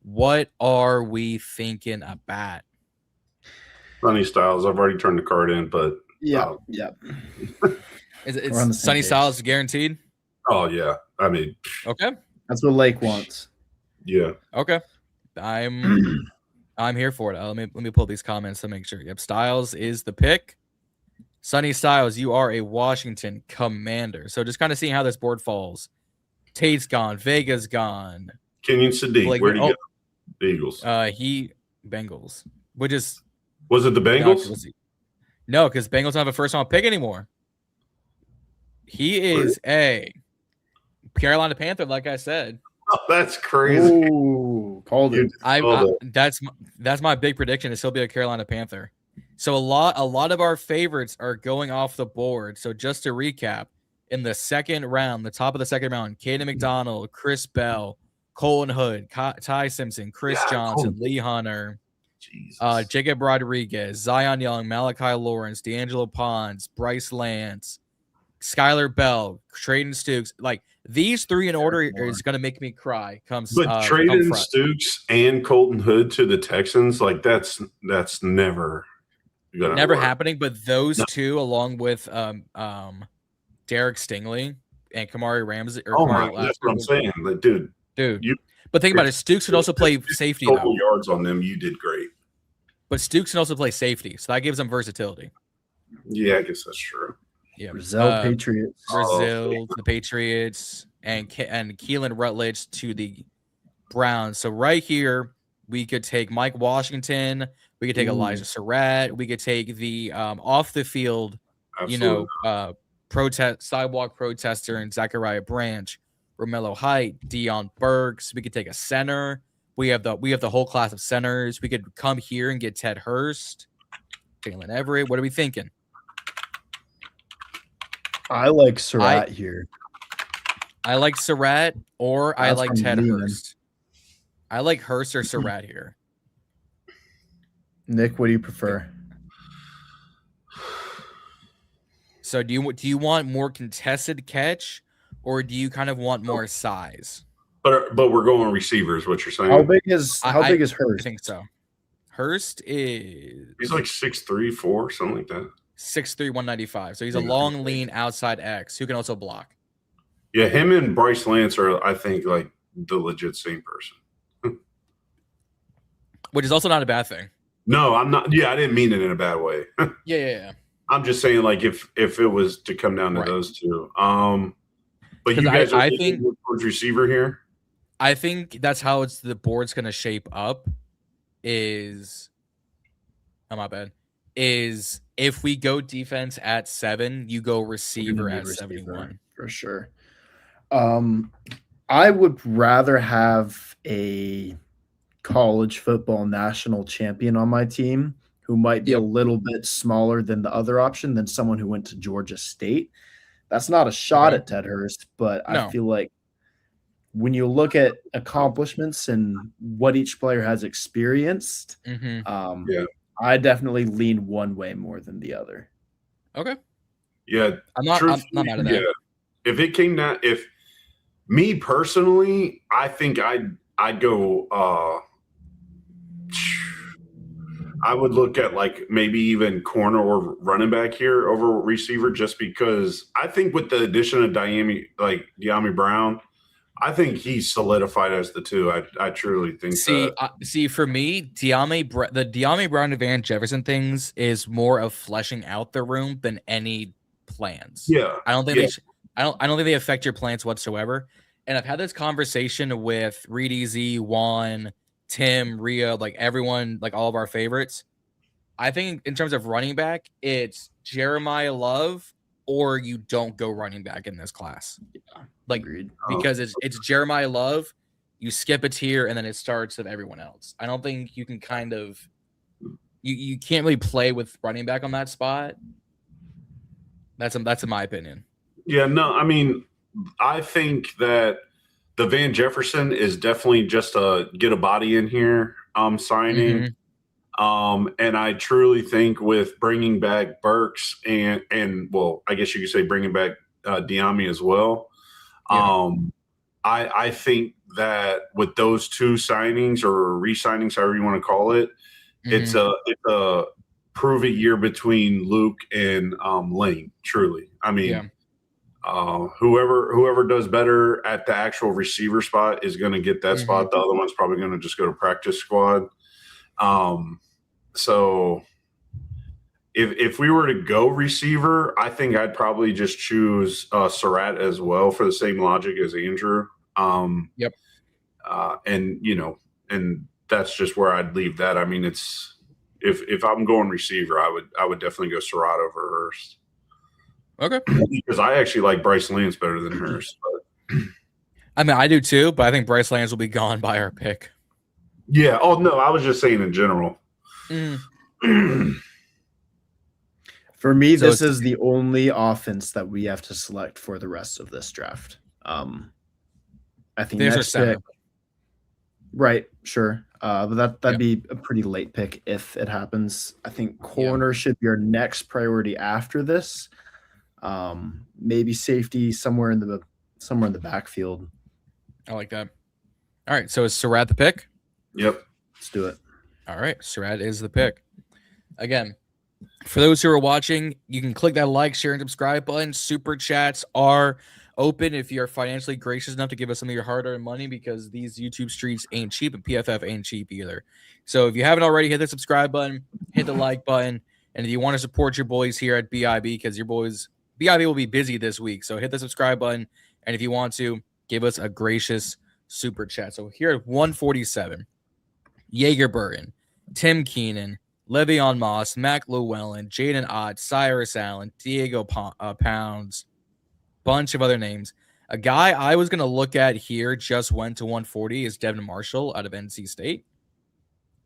What are we thinking about? Sonny Styles. I've already turned the card in, but yeah. It's Sonny Styles guaranteed. Oh yeah, I mean, okay, that's what Lake wants. Yeah. Okay, I'm here for it. Let me pull these comments to make sure. Yep, Styles is the pick. Sonny Styles, you are a Washington Commander. So just kind of seeing how this board falls. Tate's gone. Vega's gone. Kenyon Sadiq, where'd he go? The Eagles. Bengals. Which is was it the Bengals? No, because Bengals don't have a first round pick anymore. He is a Carolina Panther, like I said. Oh, that's crazy. Ooh, called it. That's my big prediction is he'll be a Carolina Panther. So a lot of our favorites are going off the board. So just to recap, in the second round, the top of the second round, Caden McDonald, Chris Bell, Colton Hood, Ty Simpson, Chris Johnson, Lee Hunter, Jacob Rodriguez, Zion Young, Malachi Lawrence, D'Angelo Pons, Bryce Lance, Skylar Bell, Traden Stukes. Like these three in order is going to make me cry. But Traden Stukes and Colton Hood to the Texans, like that's never happening. But those two, along with Derek Stingley and Kamari Ramsey. That's what I'm saying. Like, dude. But think about it. Stukes could also play safety. Total yards on them. You did great. But Stukes can also play safety, so that gives them versatility. Yeah, I guess that's true. Yeah, Brazil Patriots. The Patriots, and Keelan Rutledge to the Browns. So right here, we could take Mike Washington. We could take Elijah Surratt. We could take the off the field, sidewalk protester and Zachariah Branch, Romello Height, Deion Burks. We could take a center. We have the whole class of centers. We could come here and get Ted Hurst, Jalen Everett. What are we thinking? I like Surratt here. I like Surratt or I like Ted Hurst. I like Hurst or Surratt here. Nick, what do you prefer? So do you want more contested catch, or do you kind of want more size? But we're going receivers. What you're saying? How big is Hurst? I think so. Hurst is he's like 6'3", 4", something like that. 6'3", 195. So he's a long, lean outside X who can also block. Yeah, him and Bryce Lance are, I think, like the legit same person. Which is also not a bad thing. No, I'm not. Yeah, I didn't mean it in a bad way. Yeah. I'm just saying, like, if it was to come down to those two. But you guys are thinking towards receiver here? I think that's how the board's going to shape up is if we go defense at 7, you go receiver at 71. For sure. I would rather have a college football national champion on my team who might be a little bit smaller than the other option than someone who went to Georgia State. That's not a shot at Ted Hurst, but I feel like when you look at accomplishments and what each player has experienced, I definitely lean one way more than the other. Okay. Yeah. I'm not mad at that. Yeah. If it came down, if me personally, I think I'd go I would look at like maybe even corner or running back here over receiver, just because I think with the addition of Dyami Brown, I think he's solidified as the 2. I truly think. See, for me, the Dyami Brown and Van Jefferson things is more of fleshing out the room than any plans. Yeah, I don't think I don't think they affect your plans whatsoever. And I've had this conversation with Reed EZ, Juan, Tim, Ria, like everyone, like all of our favorites. I think in terms of running back, it's Jeremiah Love or you don't go running back in this class. Yeah, like because it's Jeremiah Love, you skip a tier and then it starts with everyone else. I don't think you can kind of you can't really play with running back on that spot. That's in my opinion. Yeah, no, I mean, I think that the Van Jefferson is definitely just a get a body in here signing. And I truly think with bringing back Burks and well, I guess you could say bringing back Dyami as well. I think that with those 2 signings or re-signings, however you want to call it, it's a prove it year between Luke and Lane. Truly, I mean, whoever does better at the actual receiver spot is going to get that spot. The other one's probably going to just go to practice squad. So if we were to go receiver, I think I'd probably just choose Surratt as well for the same logic as Andrew. Yep. And that's just where I'd leave that. I mean, it's if I'm going receiver, I would definitely go Surratt over Hurst. Okay. Because I actually like Bryce Lance better than Hurst. But. I mean, I do too, but I think Bryce Lance will be gone by our pick. Yeah. Oh no, I was just saying in general. For me, this is the only offense that we have to select for the rest of this draft. I think there's next pick, right? Sure, but that'd be a pretty late pick if it happens. I think corner should be our next priority after this. Maybe safety somewhere in the backfield. I like that. All right, so is Surratt the pick? Yep, let's do it. All right, Surratt is the pick. Again, for those who are watching, you can click that like, share, and subscribe button. Super chats are open if you're financially gracious enough to give us some of your hard-earned money, because these YouTube streets ain't cheap and PFF ain't cheap either. So if you haven't already, hit the subscribe button, hit the like button, and if you want to support your boys here at BIB, because your boys BIB will be busy this week, so hit the subscribe button, and if you want to, give us a gracious super chat. So here at 147, Jaeger Burton, Tim Keenan, Le'Veon Moss, Mac Llewellyn, Jaden Ott, Cyrus Allen, Diego Pounds, bunch of other names. A guy I was going to look at here just went to 140 is Devin Marshall out of NC State.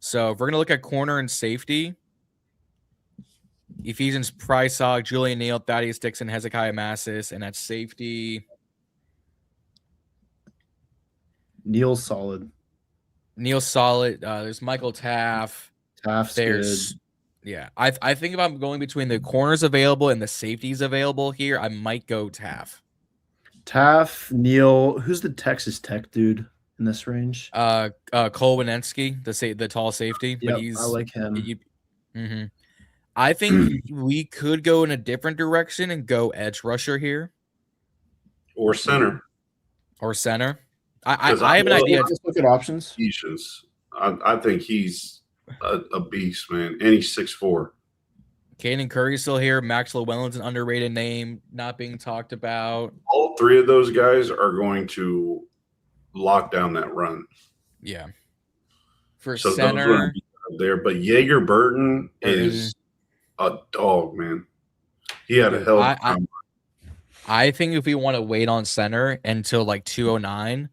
So if we're going to look at corner and safety, Ephesians Prysock, Julian Neal, Thaddeus Dixon, Hezekiah Massis, and at safety, Neal's solid. There's Michael Taff. Taft's good. Yeah. I think if I'm going between the corners available and the safeties available here, I might go Taff. Taff, Neal. Who's the Texas Tech dude in this range? Cole Winensky, the tall safety. Yep, but he's I like him. I think we could go in a different direction and go edge rusher here. Or center. I have an idea. Just look at options. I think he's a beast, man. And he's 6'4". Caden Curry's still here. Max Llewellyn's an underrated name, not being talked about. All three of those guys are going to lock down that run. Yeah. For center there, but Jaeger Burton is a dog, man. He had a hell of a time. I think if we want to wait on center until like 209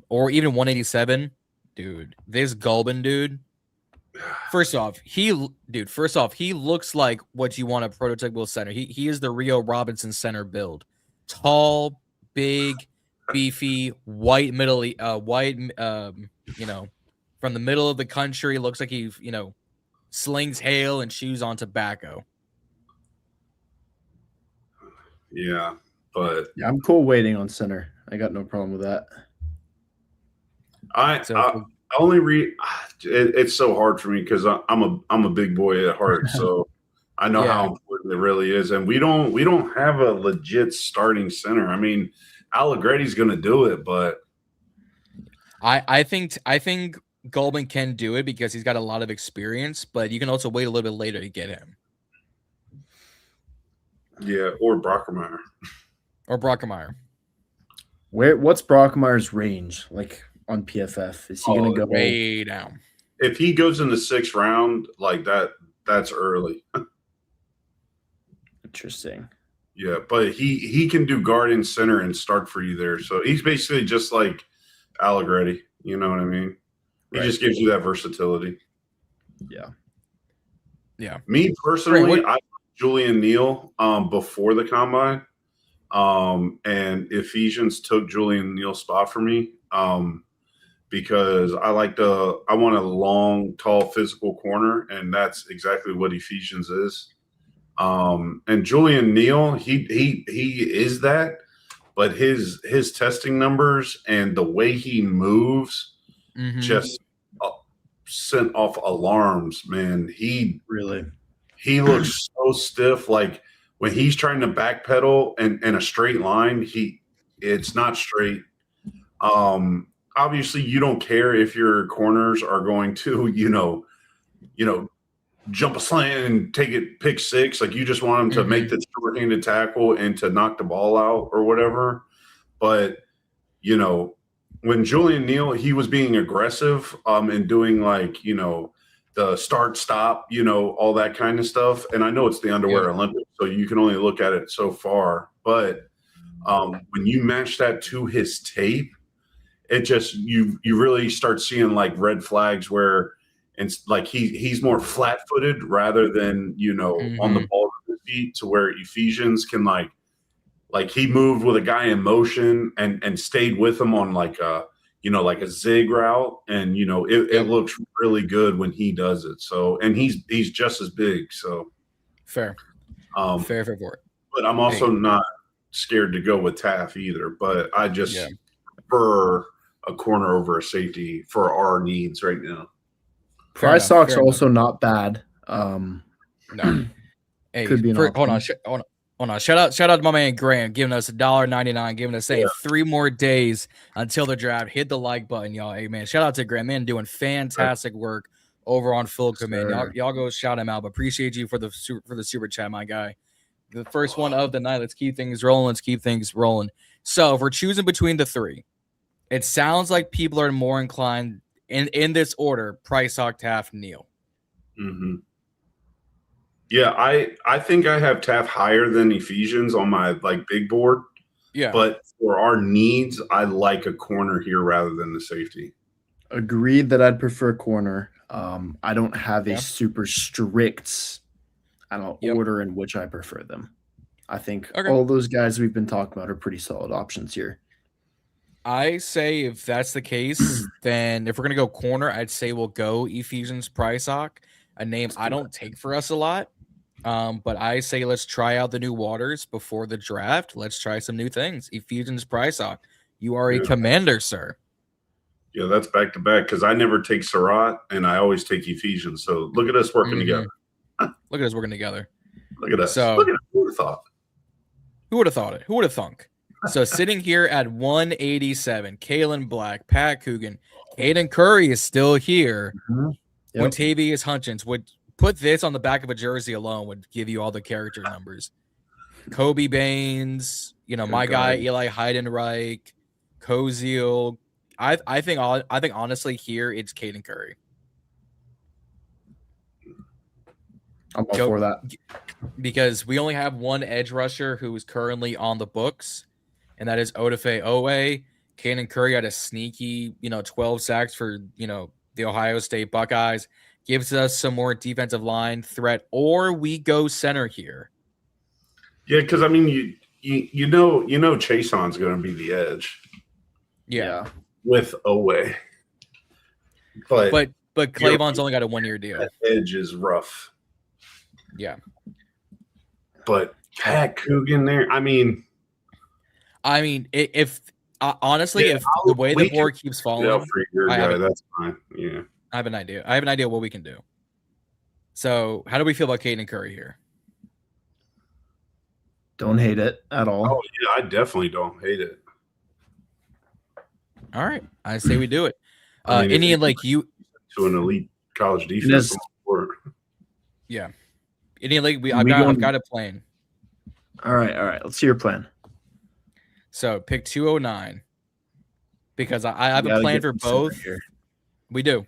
or even 187, dude, this Gulbin dude. First off, he looks like what you want a prototypical center. He is the Rio Robinson center build. Tall, big, beefy, white, from the middle of the country. Looks like he, slings hail and chews on tobacco. Yeah, but I'm cool waiting on center. I got no problem with that. I only read. It's so hard for me because I'm a big boy at heart, so I know how important it really is. And we don't have a legit starting center. I mean, Allegretti's going to do it, but I think Gulbin can do it because he's got a lot of experience. But you can also wait a little bit later to get him. Yeah, or Brockermeyer. What's Brockmeyer's range like on PFF? Is he going to go way down? If he goes in the 6th round like that, that's early. Interesting. Yeah, but he can do guard and center and start for you there. So he's basically just like Allegretti. You know what I mean? He just gives you that versatility. Yeah. Yeah. Me personally, I Julian Neal before the combine. And Ephesians took Julian Neal's spot for me. Because I want a long, tall, physical corner, and that's exactly what Ephesians is. And Julian Neal, he is that, but his testing numbers and the way he moves just sent off alarms, man. he looks so stiff. Like when he's trying to backpedal and in a straight line, it's not straight. Obviously, you don't care if your corners are going to, jump a slant and take it pick six. Like you just want them to make the short-handed tackle and to knock the ball out or whatever. But when Julian Neal, he was being aggressive and doing the start stop, all that kind of stuff. And I know it's the underwear Olympics, so you can only look at it so far. But when you match that to his tape, it just you really start seeing like red flags where it's like he's more flat-footed rather than on the ball with his feet, to where Ephesians can like he moved with a guy in motion and stayed with him on like a zig route, and it looks really good when he does it. So, and he's just as big. So fair. Fair. But I'm also not scared to go with Taff either. But I just prefer a corner over a safety for our needs right now. Prysock's also not bad. No. Hey, could be an hold on. Shout out to my man Graham giving us $1.99, giving us 3 more days until the draft. Hit the like button, y'all. Hey man, shout out to Graham, man, doing fantastic work over on Philco, man. Y'all go shout him out. But appreciate you for the super chat, my guy. The first one of the night. Let's keep things rolling. So if we're choosing between the 3, it sounds like people are more inclined in this order: Prysock, Taft, Neal. Mm-hmm. Yeah, I think I have Taft higher than Ephesians on my big board. Yeah. But for our needs, I like a corner here rather than the safety. Agreed that I'd prefer corner. I don't have a super strict order in which I prefer them. I think all those guys we've been talking about are pretty solid options here. I say if that's the case, then if we're going to go corner, I'd say we'll go Ephesians Prysock, a name I don't take for us a lot. But I say let's try out the new waters before the draft. Let's try some new things. Ephesians Prysock, you are a commander, sir. Yeah, that's back to back because I never take Surratt and I always take Ephesians. So look at us working together. Look at us working together. Look at us. So, look at us. Who would have thought? Who would have thought it? Who would have thunk? So sitting here at 187, Kalen Black, Pat Coogan, Caden Curry is still here. Montavious Hutchins would put this on the back of a jersey alone, would give you all the character numbers. Kobe Baines, my guy Eli Heidenreich, Koziel. I think honestly here it's Caden Curry. I'm all for that. Because we only have one edge rusher who is currently on the books, and that is Odafe Owe. Caden Curry had a sneaky, 12 sacks for, the Ohio State Buckeyes. Gives us some more defensive line threat, or we go center here. Yeah, because I mean, you know, Chason's going to be the edge. Yeah, with Owe. But Clavon's only got a 1-year deal. That edge is rough. Yeah. But Pat Coogan there, I mean, if honestly, if the way the board keeps falling, for your guy, that's fine. Yeah. I have an idea what we can do. So, how do we feel about Caden Curry here? Don't hate it at all. Oh, yeah, I definitely don't hate it. All right. I say we do it. Any you to an elite college defense. Yeah. I've got a plan. All right. Let's see your plan. So pick 209 because I have a plan for both. We do.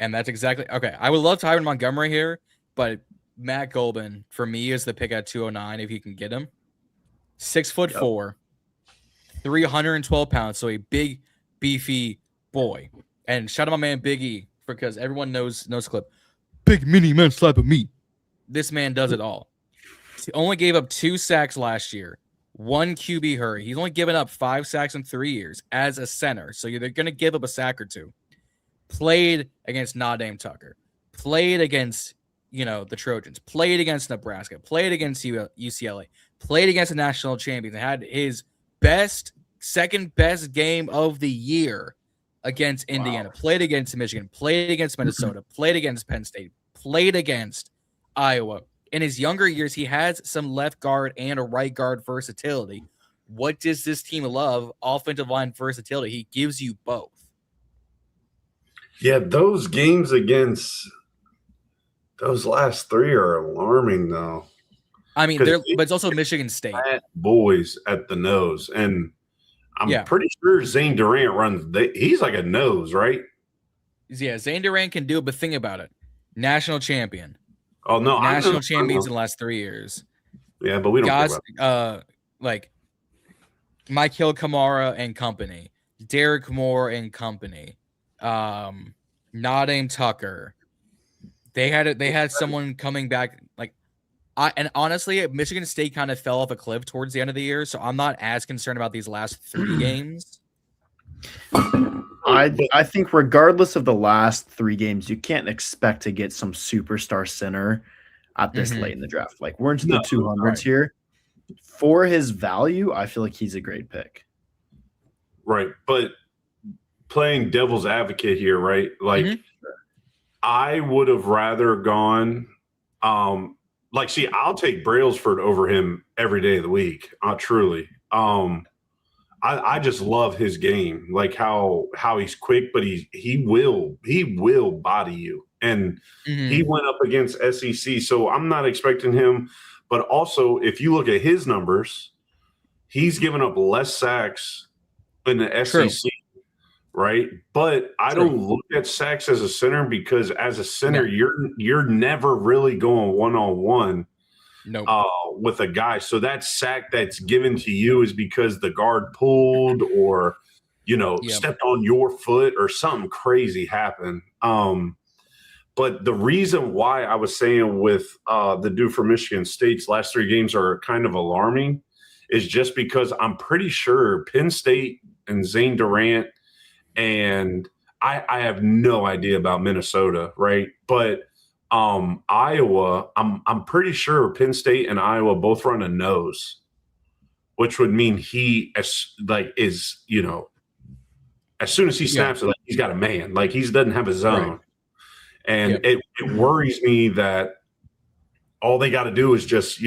And that's exactly okay. I would love Tyron Montgomery here, but Matt Golden for me is the pick at 209 if you can get him. 6'4", 312 pounds, so a big, beefy boy. And shout out my man Big E because everyone knows clip. Big mini man slap of meat. This man does it all. He only gave up 2 sacks last year. 1 QB hurry. He's only given up 5 sacks in 3 years as a center. So they're going to give up a sack or 2. Played against Nadame Tucker. Played against, the Trojans. Played against Nebraska. Played against UCLA. Played against the national champions. Had his second best game of the year against Indiana. Played against Michigan. Played against Minnesota. Played against Penn State. played against Iowa. In his younger years, he has some left guard and a right guard versatility. What does this team love? Offensive line versatility. He gives you both. Yeah, those games against those last three are alarming, though. I mean, but it's also Michigan State. Boys at the nose. And I'm pretty sure Zane Durant runs – he's like a nose, right? Yeah, Zane Durant can do it, but think about it. National champion. Oh, no. National champions in the last 3 years. Yeah, but we don't guys like Michael Kamara and company, Derek Moore and company, Nadeem Tucker. They had someone coming back and honestly, Michigan State kind of fell off a cliff towards the end of the year, so I'm not as concerned about these last 3 games. I think regardless of the last 3 games, you can't expect to get some superstar center at this late in the draft. Like, we're into the 200s here. For his value, I feel like he's a great pick. Right, but playing devil's advocate here, right? Like, I would have rather gone see, I'll take Brailsford over him every day of the week. Truly. I just love his game, like how he's quick, but he will body you. And he went up against SEC, so I'm not expecting him. But also, if you look at his numbers, he's given up less sacks in the SEC, right? But I don't look at sacks as a center because as a center, you're never really going one-on-one with a guy. So that sack that's given to you is because the guard pulled or, stepped on your foot or something crazy happened. But the reason why I was saying with the dude from Michigan State's last 3 games are kind of alarming is just because I'm pretty sure Penn State and Zane Durant and I have no idea about Minnesota, right? But Iowa, I'm pretty sure Penn State and Iowa both run a nose, which would mean he as soon as he snaps it, like he's got a man, like he doesn't have a zone. Right. And it worries me that all they got to do is just,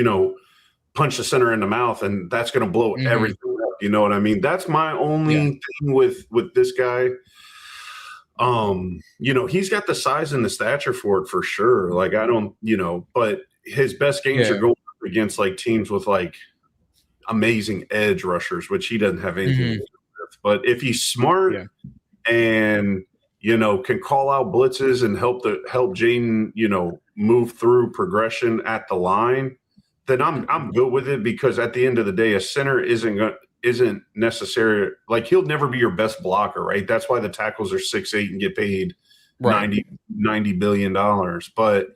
punch the center in the mouth, and that's going to blow everything up. You know what I mean? That's my only thing with this guy. He's got the size and the stature for it for sure. Like, I don't, but his best games are going up against like teams with like amazing edge rushers, which he doesn't have anything to do with. But if he's smart and can call out blitzes and help Jaden, move through progression at the line, then I'm good with it, because at the end of the day, a center isn't necessary. Like, he'll never be your best blocker, right? That's why the tackles are 6'8" and get paid $90 billion. But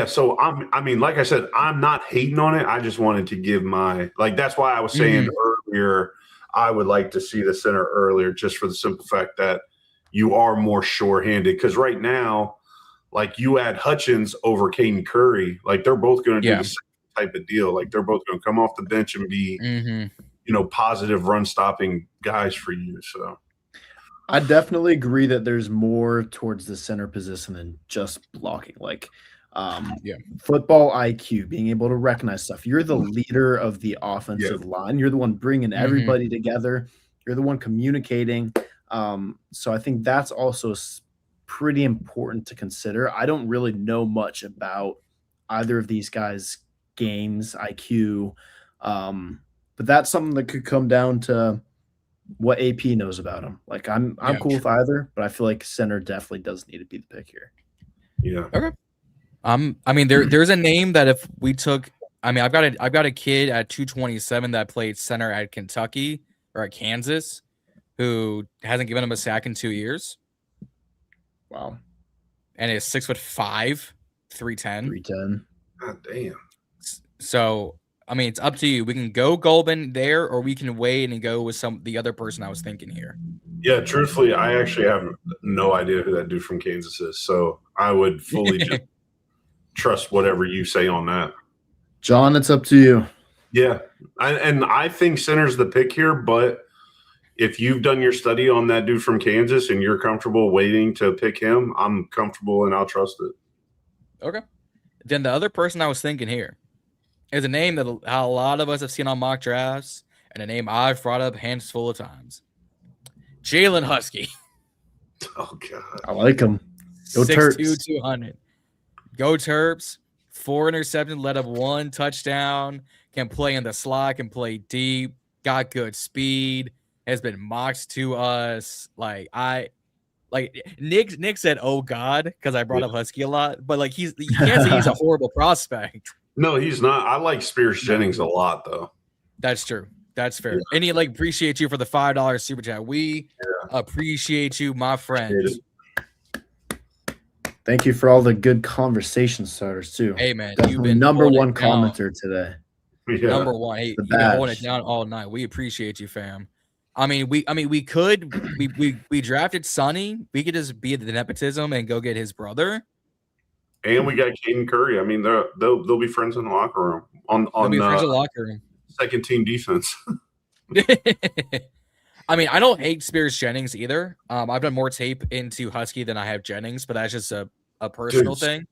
so I mean, like I said, I'm not hating on it. I just wanted to give that's why I was saying earlier, I would like to see the center earlier, just for the simple fact that you are more sure-handed. Because right now, like, you add Hutchins over Caden Curry, like, they're both going to do the same type of deal. Like, they're both going to come off the bench and be, positive run-stopping guys for you. So I definitely agree that there's more towards the center position than just blocking. Like, football IQ, being able to recognize stuff. You're the leader of the offensive line. You're the one bringing everybody together. You're the one communicating. So I think that's also pretty important to consider. I don't really know much about either of these guys' games, IQ, but that's something that could come down to what AP knows about him. Like, I'm cool with either, but I feel like center definitely does need to be the pick here. Yeah. Okay. I mean, there's a name that if we took, I mean, I've got a kid at 227 that played center at Kentucky or at Kansas who hasn't given him a sack in 2 years. Wow. And is 6'5", 310. 310. God damn. So, I mean, it's up to you. We can go Golden there, or we can wait and go with the other person I was thinking here. Yeah, truthfully, I actually have no idea who that dude from Kansas is. So I would fully just trust whatever you say on that. John, it's up to you. Yeah. I think center's the pick here, but if you've done your study on that dude from Kansas and you're comfortable waiting to pick him, I'm comfortable and I'll trust it. Okay. Then the other person I was thinking here is a name that a lot of us have seen on mock drafts and a name I've brought up handful of times. Jalen Husky. Oh, God. I like him. Go 6'2", Terps. 200. Go Terps. 4 interceptions, led up 1 touchdown. Can play in the slot, can play deep. Got good speed. Has been mocked to us. Nick said, "Oh God," because I brought up Husky a lot. But like you can't say he's a horrible prospect. No, he's not. I like Spears Jennings a lot, though. That's true. That's fair. And he appreciate you for the $5 super chat. We appreciate you, my friend. Thank you for all the good conversation starters too. Hey man, definitely you've been number one commenter today. Yeah. Number one. Hey, you've been holding it down all night. We appreciate you, fam. We drafted Sonny. We could just be the nepotism and go get his brother. And we got Caden Curry. I mean, they'll be friends in the locker room on be friends in the locker room. Second team defense. I mean, I don't hate Spears Jennings either. I've done more tape into Husky than I have Jennings, but that's just a personal thing.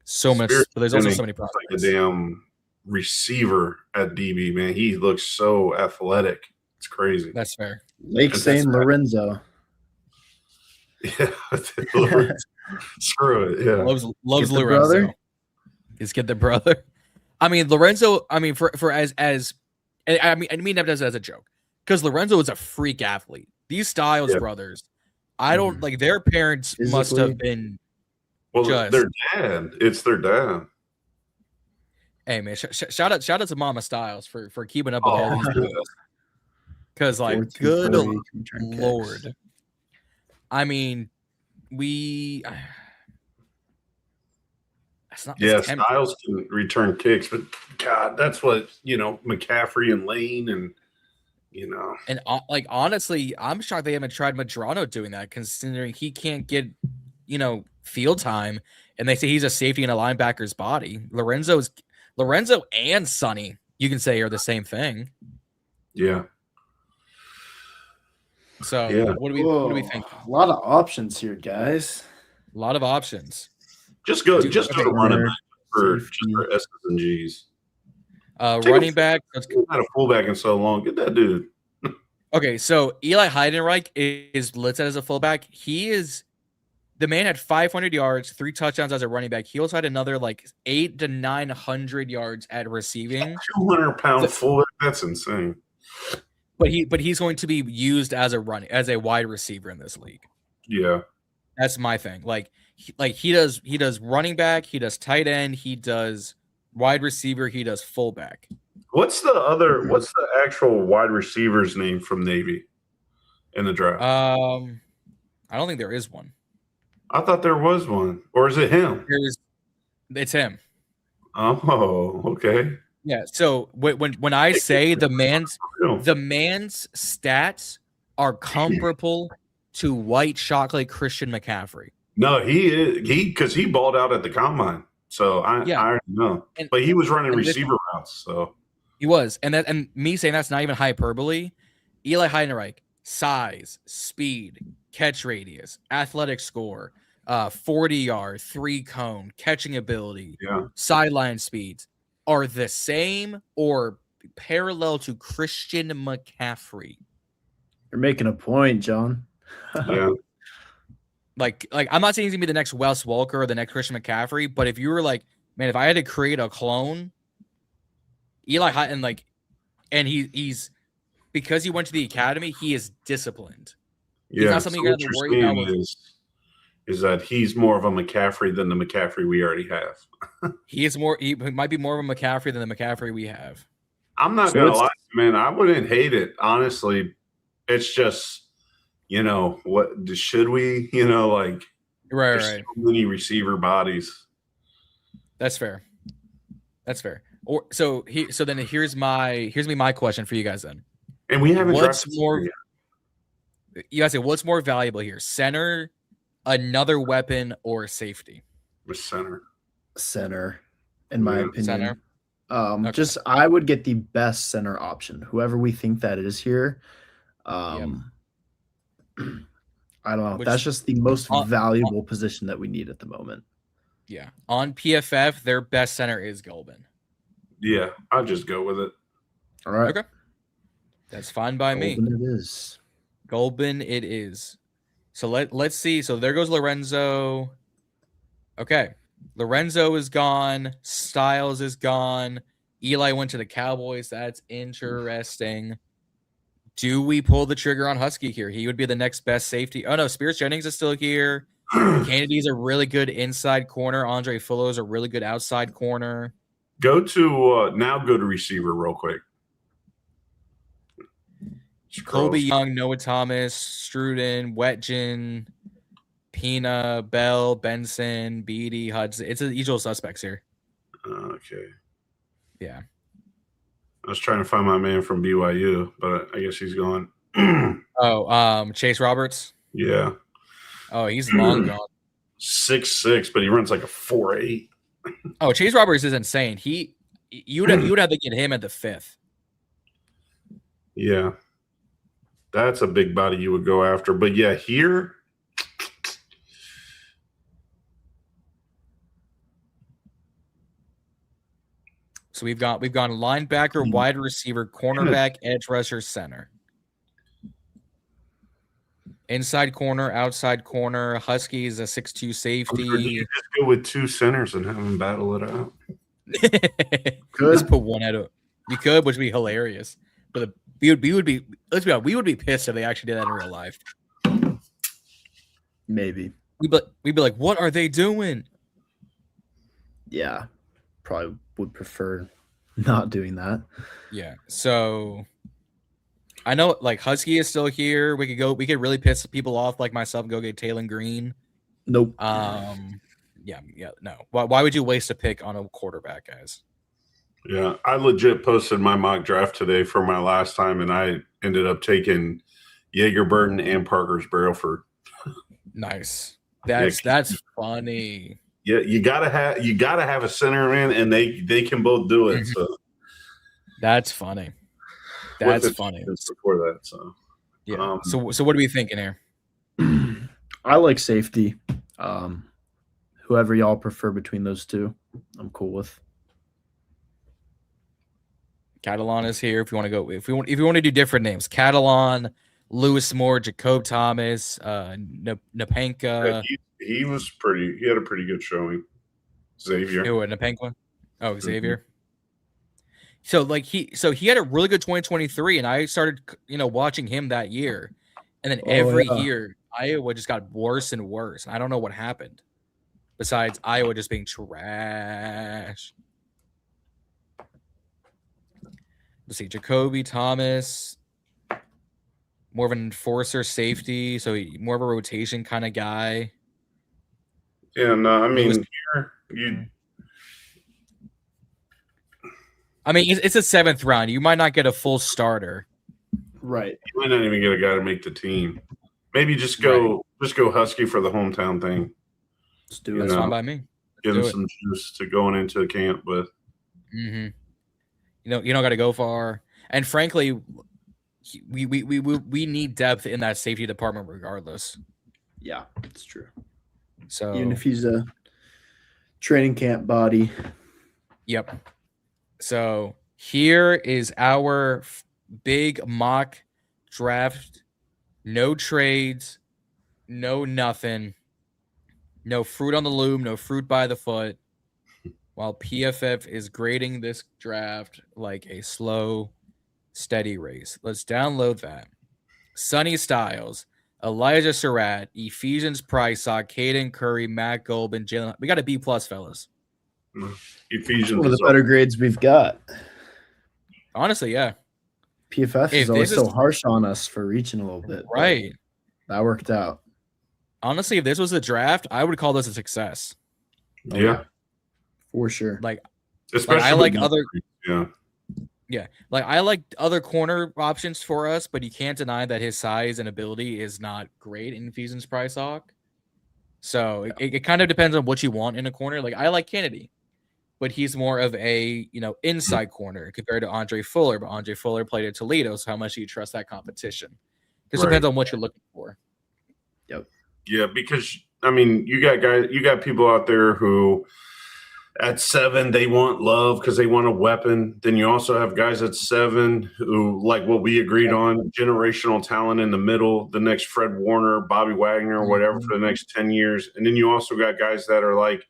So much. But there's also so many problems. Like a damn receiver at DB, man. He looks so athletic. It's crazy. That's fair. Lake St. Lorenzo. Yeah. Screw it. Yeah. Loves Lorenzo. Just get the brother. I mean, Lorenzo, I mean, for as I mean that as a joke. Because Lorenzo is a freak athlete. These Styles brothers, I don't like their parents must have been their dad. It's their dad. Hey man, shout out to Mama Styles for keeping up with all these boys. Because good Lord. I mean, Styles can return kicks, but God, that's what McCaffrey and Lane and and honestly, I'm shocked they haven't tried Madrano doing that, considering he can't get field time, and they say he's a safety in a linebacker's body. Lorenzo and Sonny, you can say, are the same thing. Yeah. So what do we think? A lot of options here, guys. A lot of options. Just go to running back for S's and G's. Running back. Let's get a fullback in so long. Get that dude. Okay, so Eli Heidenreich is listed as a fullback. The man had 500 yards, 3 touchdowns as a running back. He also had another 800 to 900 yards at receiving. 200-pound fullback. That's insane. But he's going to be used as a wide receiver in this league. Yeah, that's my thing. He does running back, he does tight end, he does wide receiver, he does fullback. What's the actual wide receiver's name from Navy in the draft? I don't think there is one. I thought there was one. Or is it him? It's him. Oh, okay. Yeah, so when I say the man's stats are comparable to white chocolate Christian McCaffrey. No, because he balled out at the combine. So I already know. But he was running receiver routes, so he was. And me saying that's not even hyperbole. Eli Heidenreich, size, speed, catch radius, athletic score, 40-yard, 3-cone, catching ability, sideline speeds are the same or parallel to Christian McCaffrey. You're making a point, John. Yeah. Like I'm not saying he's gonna be the next Wes Welker or the next Christian McCaffrey, but if you were like, man, if I had to create a clone, Eli Hutton, and he's because he went to the academy, he is disciplined. Yeah, he's not something you got to worry about. Is that he's more of a McCaffrey than the McCaffrey we already have. He might be more of a McCaffrey than the McCaffrey we have. I'm not gonna lie, man. I wouldn't hate it, honestly. It's just, what should we? Right. So many receiver bodies. That's fair. Or so then here's my question for you guys then. And we haven't. What's more? You guys say what's more valuable here? Center, another weapon, or safety? With Center, in my opinion. Center. I would get the best center option, whoever we think that is here. I don't know. Which- That's just the most valuable position that we need at the moment. Yeah. On PFF, their best center is Gulbin. Yeah, I'll just go with it. All right. Okay. That's fine by me. Gulbin it is. Gulbin it is. So let's see. So there goes Lorenzo. Okay. Lorenzo is gone. Styles is gone. Eli went to the Cowboys. That's interesting. Do we pull the trigger on Husky here? He would be the next best safety. Oh, no. Spears Jennings is still here. Kennedy's a really good inside corner. Andre Fullo is a really good outside corner. Go to receiver real quick. Colby Young, Noah Thomas, Struden, Wetjen, Pina, Bell, Benson, Beatty, Hudson. It's the usual suspects here. Okay. Yeah. I was trying to find my man from BYU, but I guess he's gone. Chase Roberts. Yeah. Oh, he's long gone. 6'6", but he runs like a 4'8". Oh, Chase Roberts is insane. You would have to get him at the 5th. Yeah. That's a big body you would go after. But yeah, here. So we've gone linebacker, wide receiver, cornerback, edge rusher, center. Inside corner, outside corner. Husky is a 6'2" safety. You just go with 2 centers and have them battle it out. Just put one out of. You could, which would be hilarious. But we would be. Let's be honest. We would be pissed if they actually did that in real life. Maybe. We'd be like, what are they doing? Yeah. Probably would prefer not doing that. Yeah. So I know like Husky is still here. We could really piss people off like myself and go get Taylor Green. Nope. Yeah, no. Why would you waste a pick on a quarterback, guys? Yeah, I legit posted my mock draft today for my last time, and I ended up taking Jaeger Burton and Parker's Brailford. Nice. That's funny. Yeah, you gotta have a center, man, and they can both do it. So that's funny. That's funny. Before that, so yeah. So what are we thinking here? I like safety. Whoever y'all prefer between those two, I'm cool with. Catalan is here. If you want to go, if you want to do different names, Catalan, Lewis Moore, Jacob Thomas, Napenka. He was pretty. He had a pretty good showing. Xavier. Who? Napenka? Oh, Xavier. So he had a really good 2023, and I started watching him that year, and then every year Iowa just got worse and worse. And I don't know what happened. Besides Iowa just being trash. Let's see, Jacoby Thomas, more of an enforcer safety, so more of a rotation kind of guy. Yeah, no, I mean, it's a 7th round. You might not get a full starter. Right. You might not even get a guy to make the team. Maybe just go Husky for the hometown thing. Let's do it. That's fine by me. Give him some juice to going into the camp with. Mm-hmm. You don't got to go far. And frankly, we need depth in that safety department regardless. Yeah, it's true. So even if he's a training camp body. Yep. So here is our big mock draft. No trades, no nothing. No fruit on the loom, no fruit by the foot. While PFF is grading this draft like a slow, steady race. Let's download that. Sonny Styles, Elijah Surratt, Ephesians Prysock, Caden Curry, Matt Golbin, Jalen. We got a B+, fellas. Ephesians. One of the better grades we've got. Honestly, yeah. PFF is always so harsh on us for reaching a little bit. Right. That worked out. Honestly, if this was a draft, I would call this a success. Yeah. For sure. Especially I like other. Yeah. Like I like other corner options for us, but you can't deny that his size and ability is not great in Ephesians Prysock. So it kind of depends on what you want in a corner. Like I like Kennedy, but he's more of a inside corner compared to Andre Fuller. But Andre Fuller played at Toledo, so how much do you trust that competition? Just depends on what you're looking for. Yep. Yeah, because I mean, you got people out there who at 7 they want Love because they want a weapon. Then you also have guys at 7 who, like what we agreed on, generational talent in the middle, the next Fred Warner, Bobby Wagner, or whatever for the next 10 years. And then you also got guys that are like,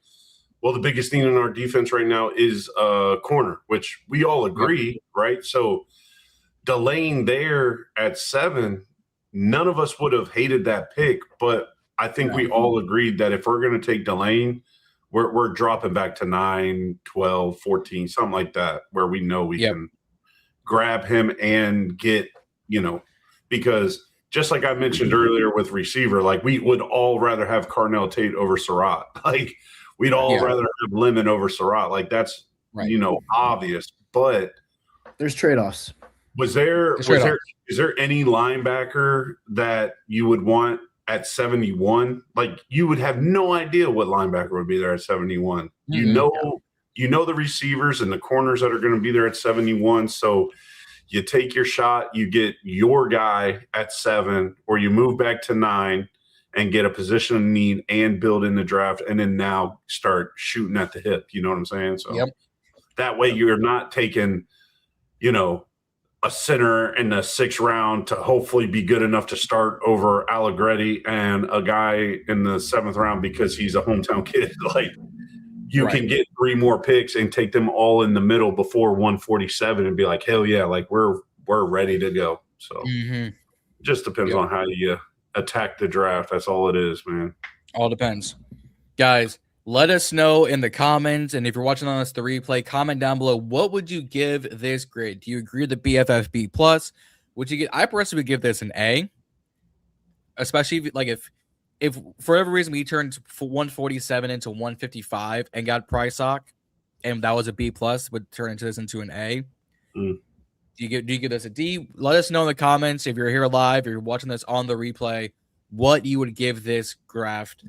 well, the biggest thing in our defense right now is corner, which we all agree, right? So Delane there at 7, none of us would have hated that pick, but I think we all agreed that if we're going to take Delane, we're dropping back to 9, 12, 14, something like that, where we know we can grab him and get, because just like I mentioned earlier with receiver, like we would all rather have Carnell Tate over Surratt. Like we'd all rather have Lemon over Surratt. Like that's, obvious, but there's trade-offs. Is there any linebacker that you would want at 71? Like you would have no idea what linebacker would be there at 71. You know the receivers and the corners that are going to be there at 71. So you take your shot, you get your guy at 7, or you move back to 9 and get a position of need and build in the draft, and then now start shooting at the hip. You know what I'm saying? So that way you're not taking, a center in the 6th round to hopefully be good enough to start over Allegretti and a guy in the 7th round because he's a hometown kid. Like you can get 3 more picks and take them all in the middle before 147 and be like, hell yeah, like we're ready to go. So just depends on how you attack the draft. That's all it is, man. All depends. Guys, let us know in the comments, and if you're watching on us the replay, comment down below. What would you give this grade? Do you agree with the BFFB plus? Would you get? I personally would give this an A, especially if for every reason we turned 147 into 155 and got Price Hawk, and that was a B plus, would turn this into an A. Do you give this a D? Let us know in the comments if you're here live, if you're watching this on the replay, what you would give this draft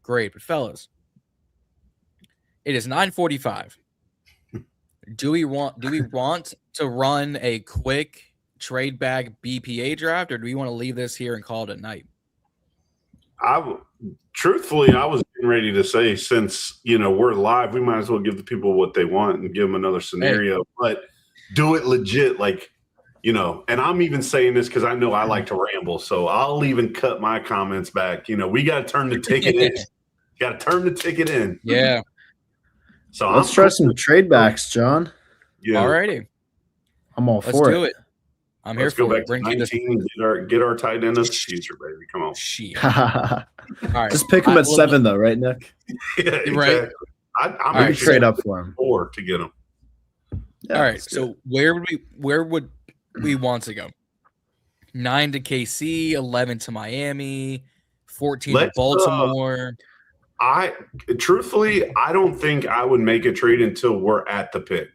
grade. But fellas, it is 9:45. Do we want to run a quick trade bag BPA draft, or do we want to leave this here and call it a night? Truthfully, I was getting ready to say, since we're live, we might as well give the people what they want and give them another scenario, but do it legit, like and I'm even saying this because I know I like to ramble, so I'll even cut my comments back. We got to turn the ticket in. Got to turn the ticket in. Yeah. So let's try some trade backs, John. Yeah. Alrighty. I'm all for it. Let's do it. I'm Let's here go for back it. Bring to 19 and get our tight end of the future, baby. Come on. Shit. All right. Just pick him at 7, though, right, Nick? Yeah, exactly. Right. I'm maybe trade up for him. 4 to get him. Yeah, all right. So where would we want to go? 9 to KC, 11 to Miami, 14 to Baltimore. Truthfully, I don't think I would make a trade until we're at the pick.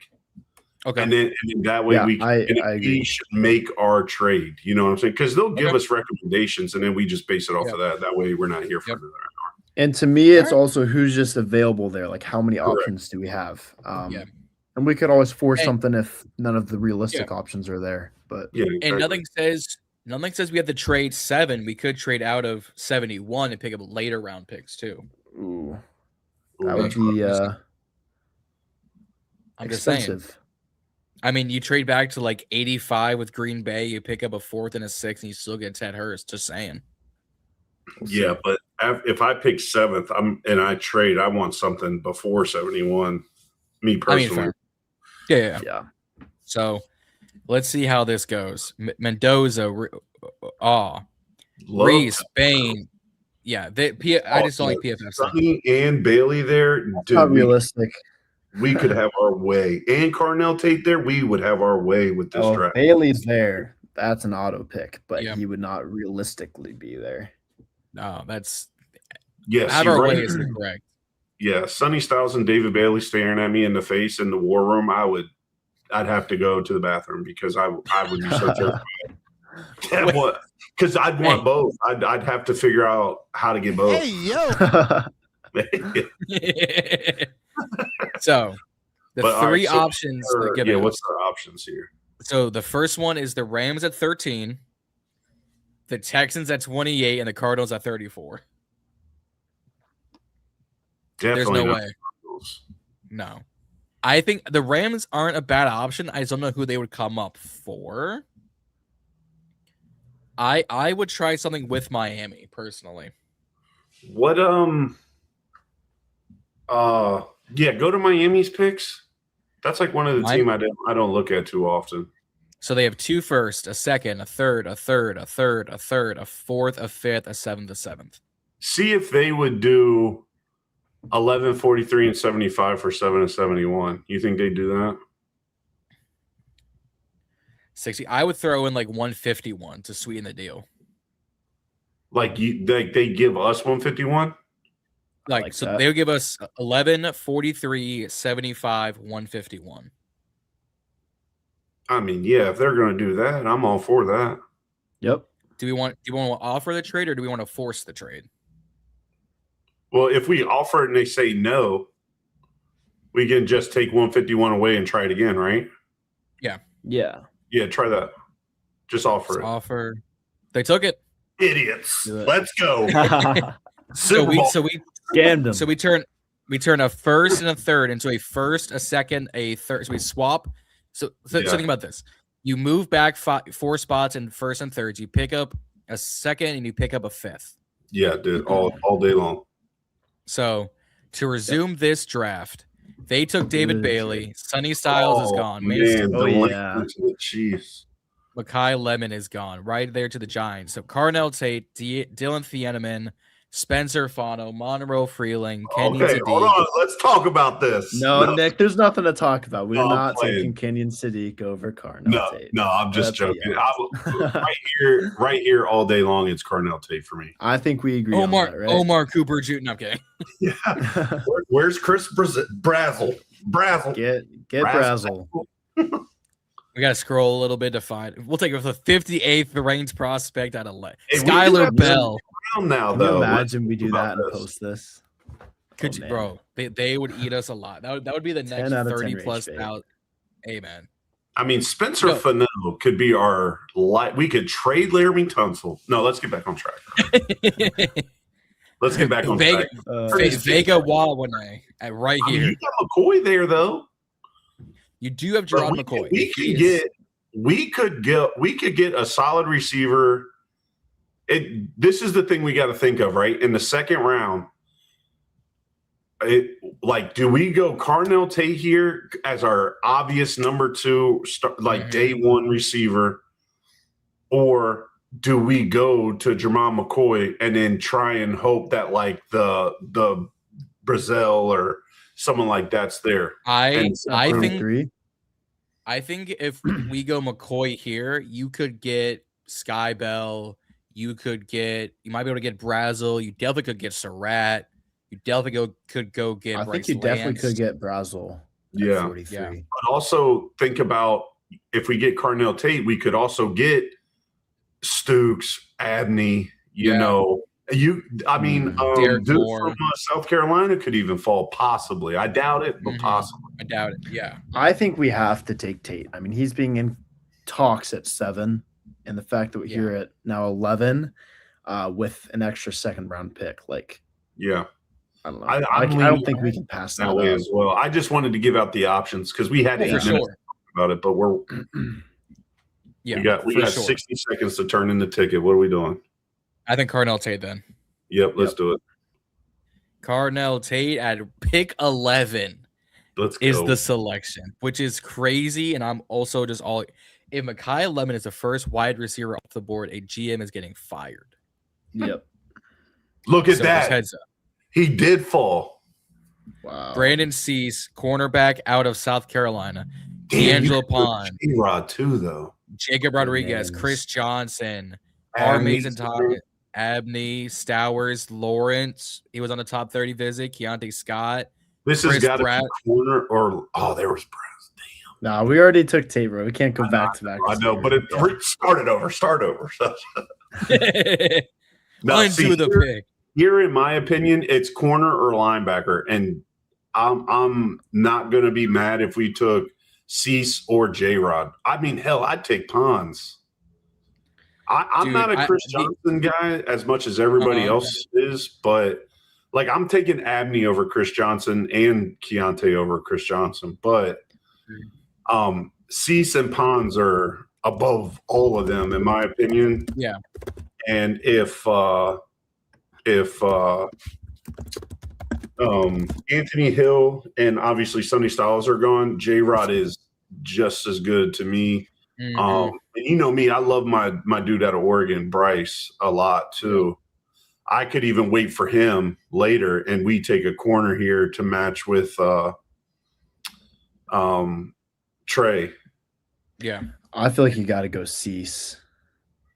Okay. And then that way we should make our trade. You know what I'm saying? Because they'll give us recommendations, and then we just base it off of that. That way we're not here for another hour. And to me, it's also who's just available there. Like, how many options do we have? And we could always force something if none of the realistic options are there. But and nothing says we have to trade 7. We could trade out of 71 and pick up later round picks too. Ooh. That would be I'm just saying. I mean, you trade back to like 85 with Green Bay, you pick up a 4th and a 6th, and you still get Ted Hurst. Just saying. Yeah, but if I pick 7th, and I trade, I want something before 71. Me personally. Yeah. So let's see how this goes. Mendoza, Reese, Bain. Yeah, I just don't like PFF. Sonny and Bailey there. Not realistic. We could have our way. And Carnell Tate there, we would have our way with this draft. Bailey's there. That's an auto pick, but he would not realistically be there. No, that's have our way is correct. Yeah, Sonny Styles and David Bailey staring at me in the face in the war room, I'd have to go to the bathroom because I would be so terrified. Because I'd want both. I'd have to figure out how to get both. Hey, yo. So the 3 options. What's the options here? So the first one is the Rams at 13, the Texans at 28 and the Cardinals at 34. Definitely There's no not way. Cardinals. No. I think the Rams aren't a bad option. I just don't know who they would come up for. I would try something with Miami personally. What yeah, go to Miami's picks. That's like one of the team I don't look at too often. So they have 2 first, a second, a third, a third, a third, a third, a fourth, a fifth, a seventh, a seventh. See if they would do 11, 43, and 75 for 7 and 71. You think they'd do that? 60. I would throw in like 151 to sweeten the deal. Like they give us 151? Like so they would give us 11, 43, 75, 151. I mean, yeah, if they're going to do that, I'm all for that. Yep. Do you want to offer the trade or do we want to force the trade? Well, if we offer it and they say no, we can just take 151 away and try it again, right? Yeah. Yeah. Yeah, try that. Just offer it. Offer. They took it. Idiots. Let's go. So we scammed them. So we turn a first and a third into a first, a second, a third. So we swap. So think about this. You move back 4 spots in first and thirds. You pick up a second and you pick up a fifth. Yeah, dude, all day long. So to resume this draft, they took David Bailey. Sonny Styles is gone. Jeez. Makai Lemon is gone. Right there to the Giants. So Carnell Tate, Dylan Thieneman, Spencer Fano, Monroe Freeling, Kenyon Sadiq. Hold on. Let's talk about this. No, Nick, there's nothing to talk about. We're not taking Kenyon Sadiq over Carnell Tate. No, I'm just joking. Right here all day long, it's Carnell Tate for me. I think we agree on that, right? Omar Cooper Jr. No, I'm kidding. Yeah. Where's Chris Brazzle? Get Brazzle. We got to scroll a little bit to find. We'll take it with the 58th ranked prospect out of Skylar Bell. Now, Can you imagine we do that and post this? Could you, bro? They would eat us a lot. That would be the next 30 plus out. Hey, man. I mean, Spencer Fano could be our light. We could trade Laramie Tunsil. No, let's get back on track. Let's get back on track. Vega Wawane right here. You got McCoy there though. You do have Gerard McCoy. We could get a solid receiver. This is the thing we got to think of, right? In the second round, do we go Carnell Tate here as our obvious number 2, day one receiver, or do we go to Jermon McCoy and then try and hope that the Brazil or someone like that's there? I think if we go McCoy here, you could get Sky Bell. You might be able to get Brazzle. You definitely could get Surratt. You definitely could go get I Bryce think you definitely Lance. could get Brazzle. Yeah. 43. Yeah. But also think about if we get Carnell Tate, we could also get Stooks, Abney, dude from South Carolina could even fall possibly. I doubt it, but possibly. I doubt it. Yeah. I think we have to take Tate. I mean, he's being in talks at 7. And the fact that we're here at now 11 with an extra second round pick, I don't know. I don't think we can pass that way as well. I just wanted to give out the options because we had 8 minutes to talk about it, but we got 60 seconds to turn in the ticket. What are we doing? I think Carnell Tate then. Yep, let's do it. Carnell Tate at pick 11 is the selection, which is crazy. And I'm also just if Makai Lemon is the first wide receiver off the board, a GM is getting fired. Yep. Look at that. He did fall. Wow. Brandon Cease, cornerback out of South Carolina. D'Angelo Pond. J-Rod too, though. Jacob Rodriguez, Chris Johnson, Armazen Todd, Abney, Stowers, Lawrence. He was on the top 30 visit. Keontae Scott. This has got to be corner or there was Brad. No, we already took Tate, bro. We can't go back to back. I know, but it start over. Undo the pick. Here, in my opinion, it's corner or linebacker, and I'm not going to be mad if we took Cease or J-Rod. I mean, hell, I'd take Pons. I'm Dude, not a Chris Johnson guy as much as everybody else is, but like I'm taking Abney over Chris Johnson and Keontae over Chris Johnson. But Cease and Pons are above all of them, in my opinion. Yeah. And if Anthony Hill and obviously Sonny Styles are gone, J-Rod is just as good to me. And you know me, I love my dude out of Oregon, Bryce, a lot too. I could even wait for him later, and we take a corner here to match with Trey. Yeah, I feel like you got to go Cease.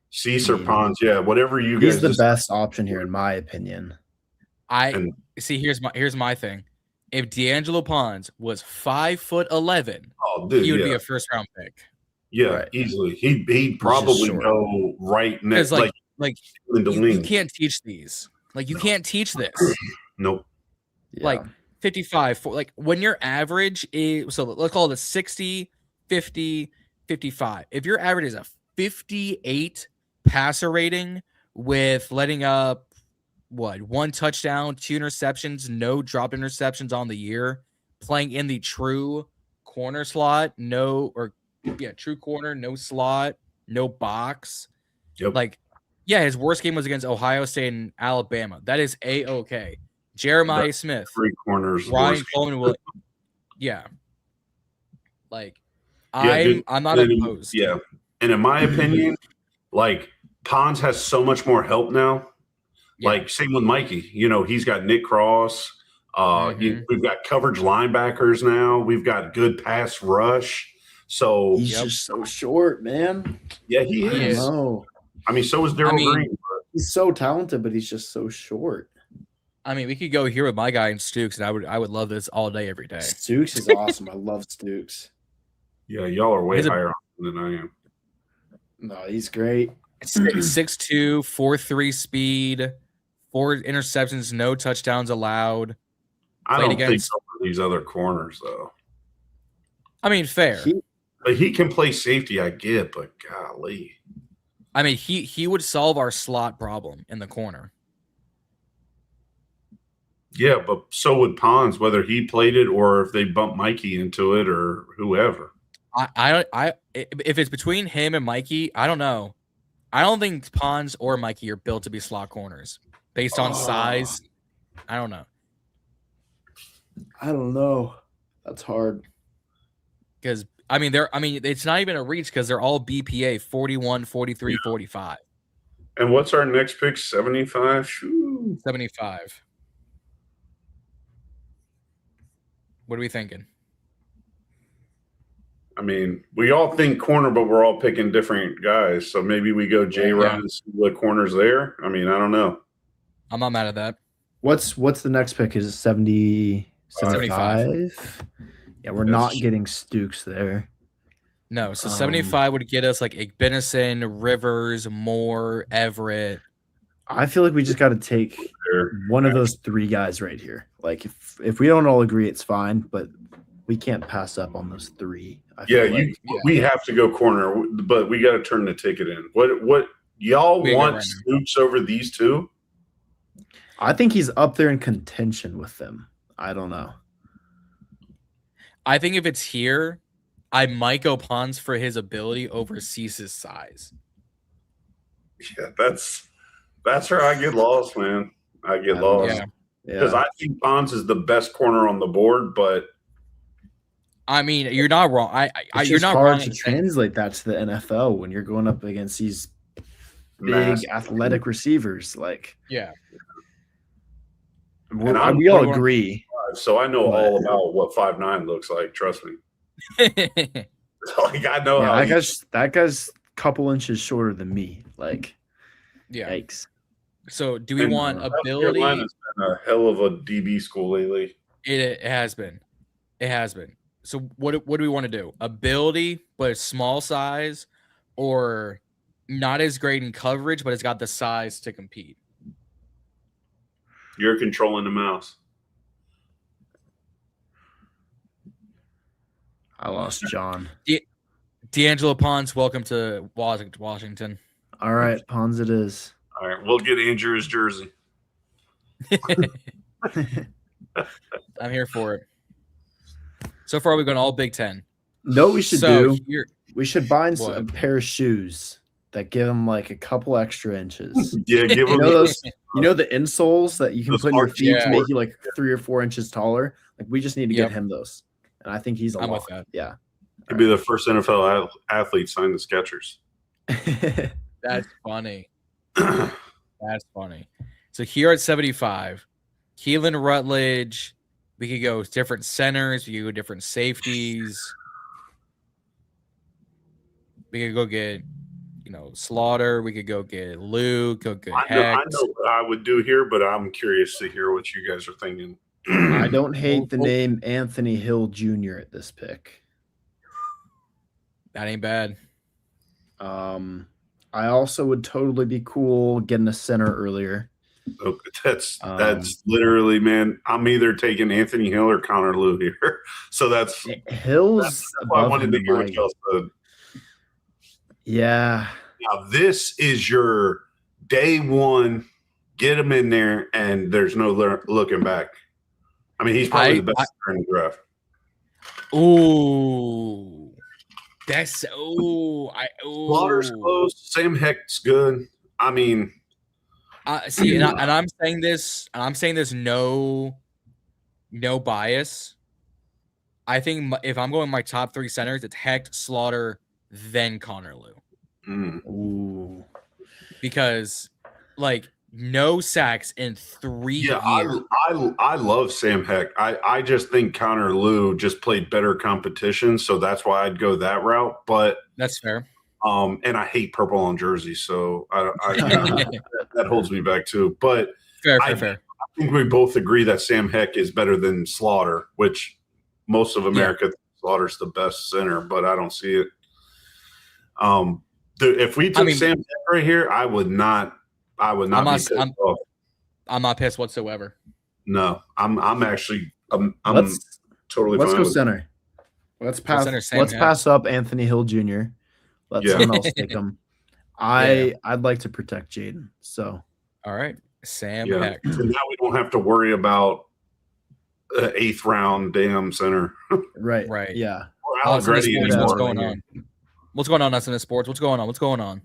Cease or Pons, yeah, whatever you guys. He's the best option here, in my opinion. See. Here's my thing. If D'Angelo Pons was 5'11", he would be a first round pick. Yeah, right. Easily. He'd probably go right next. Like you can't teach these. Like you can't teach this. Nope. Yeah. Like 55. Like when your average is, so let's call it a 60, 50, 55. If your average is a 58 passer rating with letting up one touchdown, 2 interceptions, no drop interceptions on the year, playing in the true corner slot, true corner, no slot, no box. Yep. Like, yeah, his worst game was against Ohio State and Alabama. That is A-okay. Jeremiah Smith, 3 corners, Ryan Coleman will. Yeah. Like, I'm not opposed. Yeah. And in my opinion, like, Pons has so much more help now. Yeah. Like, same with Mikey. You know, he's got Nick Cross. We've got coverage linebackers now. We've got good pass rush. So he's just so short, man. Yeah, he is. I mean, so is Darryl Green. But he's so talented, but he's just so short. I mean, we could go here with my guy in Stooks, and I would love this all day, every day. Stooks is awesome. I love Stooks. Yeah, y'all are way higher than I am. No, he's great. 6'2", 4.3 speed, 4 interceptions, no touchdowns allowed. I don't think so for these other corners, though. I mean, fair. He can play safety, I get, but golly. I mean, he would solve our slot problem in the corner. Yeah, but so would Pons, whether he played it or if they bump Mikey into it or whoever. If it's between him and Mikey, I don't know. I don't think Pons or Mikey are built to be slot corners based on size. I don't know. I don't know. That's hard. Because it's not even a reach because they're all BPA 41, 43, 45. And what's our next pick? 75? 75. What are we thinking? I mean, we all think corner, but we're all picking different guys. So maybe we go J-Rod and see what corner's there. I mean, I don't know. I'm not mad at that. What's the next pick? Is it 75? Yeah, we're not getting Stooks there. No, so 75 would get us like Igbenison, Rivers, Moore, Everett. I feel like we just got to take one of those 3 guys right here. Like if we don't all agree, it's fine, but we can't pass up on those 3. We have to go corner, but we got to turn the ticket in. What y'all want Stooks over these 2? I think he's up there in contention with them. I don't know. I think if it's here, I might go Pons for his ability over Cease's size. Yeah, that's where I get lost, man. I get lost. Because I think Pons is the best corner on the board, but I mean, you're not wrong. You're not hard wrong to translate that to the NFL when you're going up against these big athletic receivers. Like, we all agree. So I know all about what 5'9" looks like. Trust me. Like I know how that guy's a couple inches shorter than me. Like, yikes. So, do we want ability? Carolina's been a hell of a DB school lately. It has been. It has been. So, what do we want to do? Ability, but small size, or not as great in coverage, but it's got the size to compete? You're controlling the mouse. I lost John. D'Angelo Pons, welcome to Washington. All right, Pons it is. All right, we'll get Andrew's jersey. I'm here for it. So far, we've gone all Big Ten. No, we should we should buy What? a pair of shoes that give them like a couple extra inches. Yeah, give them those. You know the insoles that you can Those put in your feet to hard- make you like 3 or 4 inches taller. Like we just need to get him those, and I think he's a I'm lot. with that. Yeah, He'd be the first NFL athlete signed to Skechers. That's funny. That's funny. So here at 75, Keelan Rutledge. We could go different centers. We could go different safeties. We could go get, Slaughter. We could go get Luke. Go get I know what I would do here, but I'm curious to hear what you guys are thinking. I don't hate the name Anthony Hill Jr. at this pick. That ain't bad. I also would totally be cool getting a center earlier. Okay, that's literally, man. I'm either taking Anthony Hill or Connor Lew here. So that's why I wanted to hear what y'all said. Yeah. Now this is your day one. Get him in there, and there's no looking back. I mean, he's probably the best in the draft. Ooh, that's Slaughter's close. Sam Heck's good. I mean. See, and I'm saying this. I'm saying this no bias. I think if I'm going my top 3 centers, it's Hecht, Slaughter, then Connor Lew. Ooh, because no sacks in 3 years. I love Sam Heck. I just think Connor Lew just played better competition, so that's why I'd go that route. But that's fair. And I hate purple on jerseys, so that holds me back too. But fair. I think we both agree that Sam Heck is better than Slaughter, which most of America thinks Slaughter's the best center, but I don't see it. If we took Sam Heck right here, I would not. be pissed off. I'm not pissed whatsoever. No, I'm actually totally. Let's fine go with center. Let's pass up Anthony Hill Jr. Let someone else take him. I'd like to protect Jaden. So, all right, Sam Heck. So now we don't have to worry about 8th round damn center. Right. Yeah. What's going on? What's going on, SMS Sports? What's going on?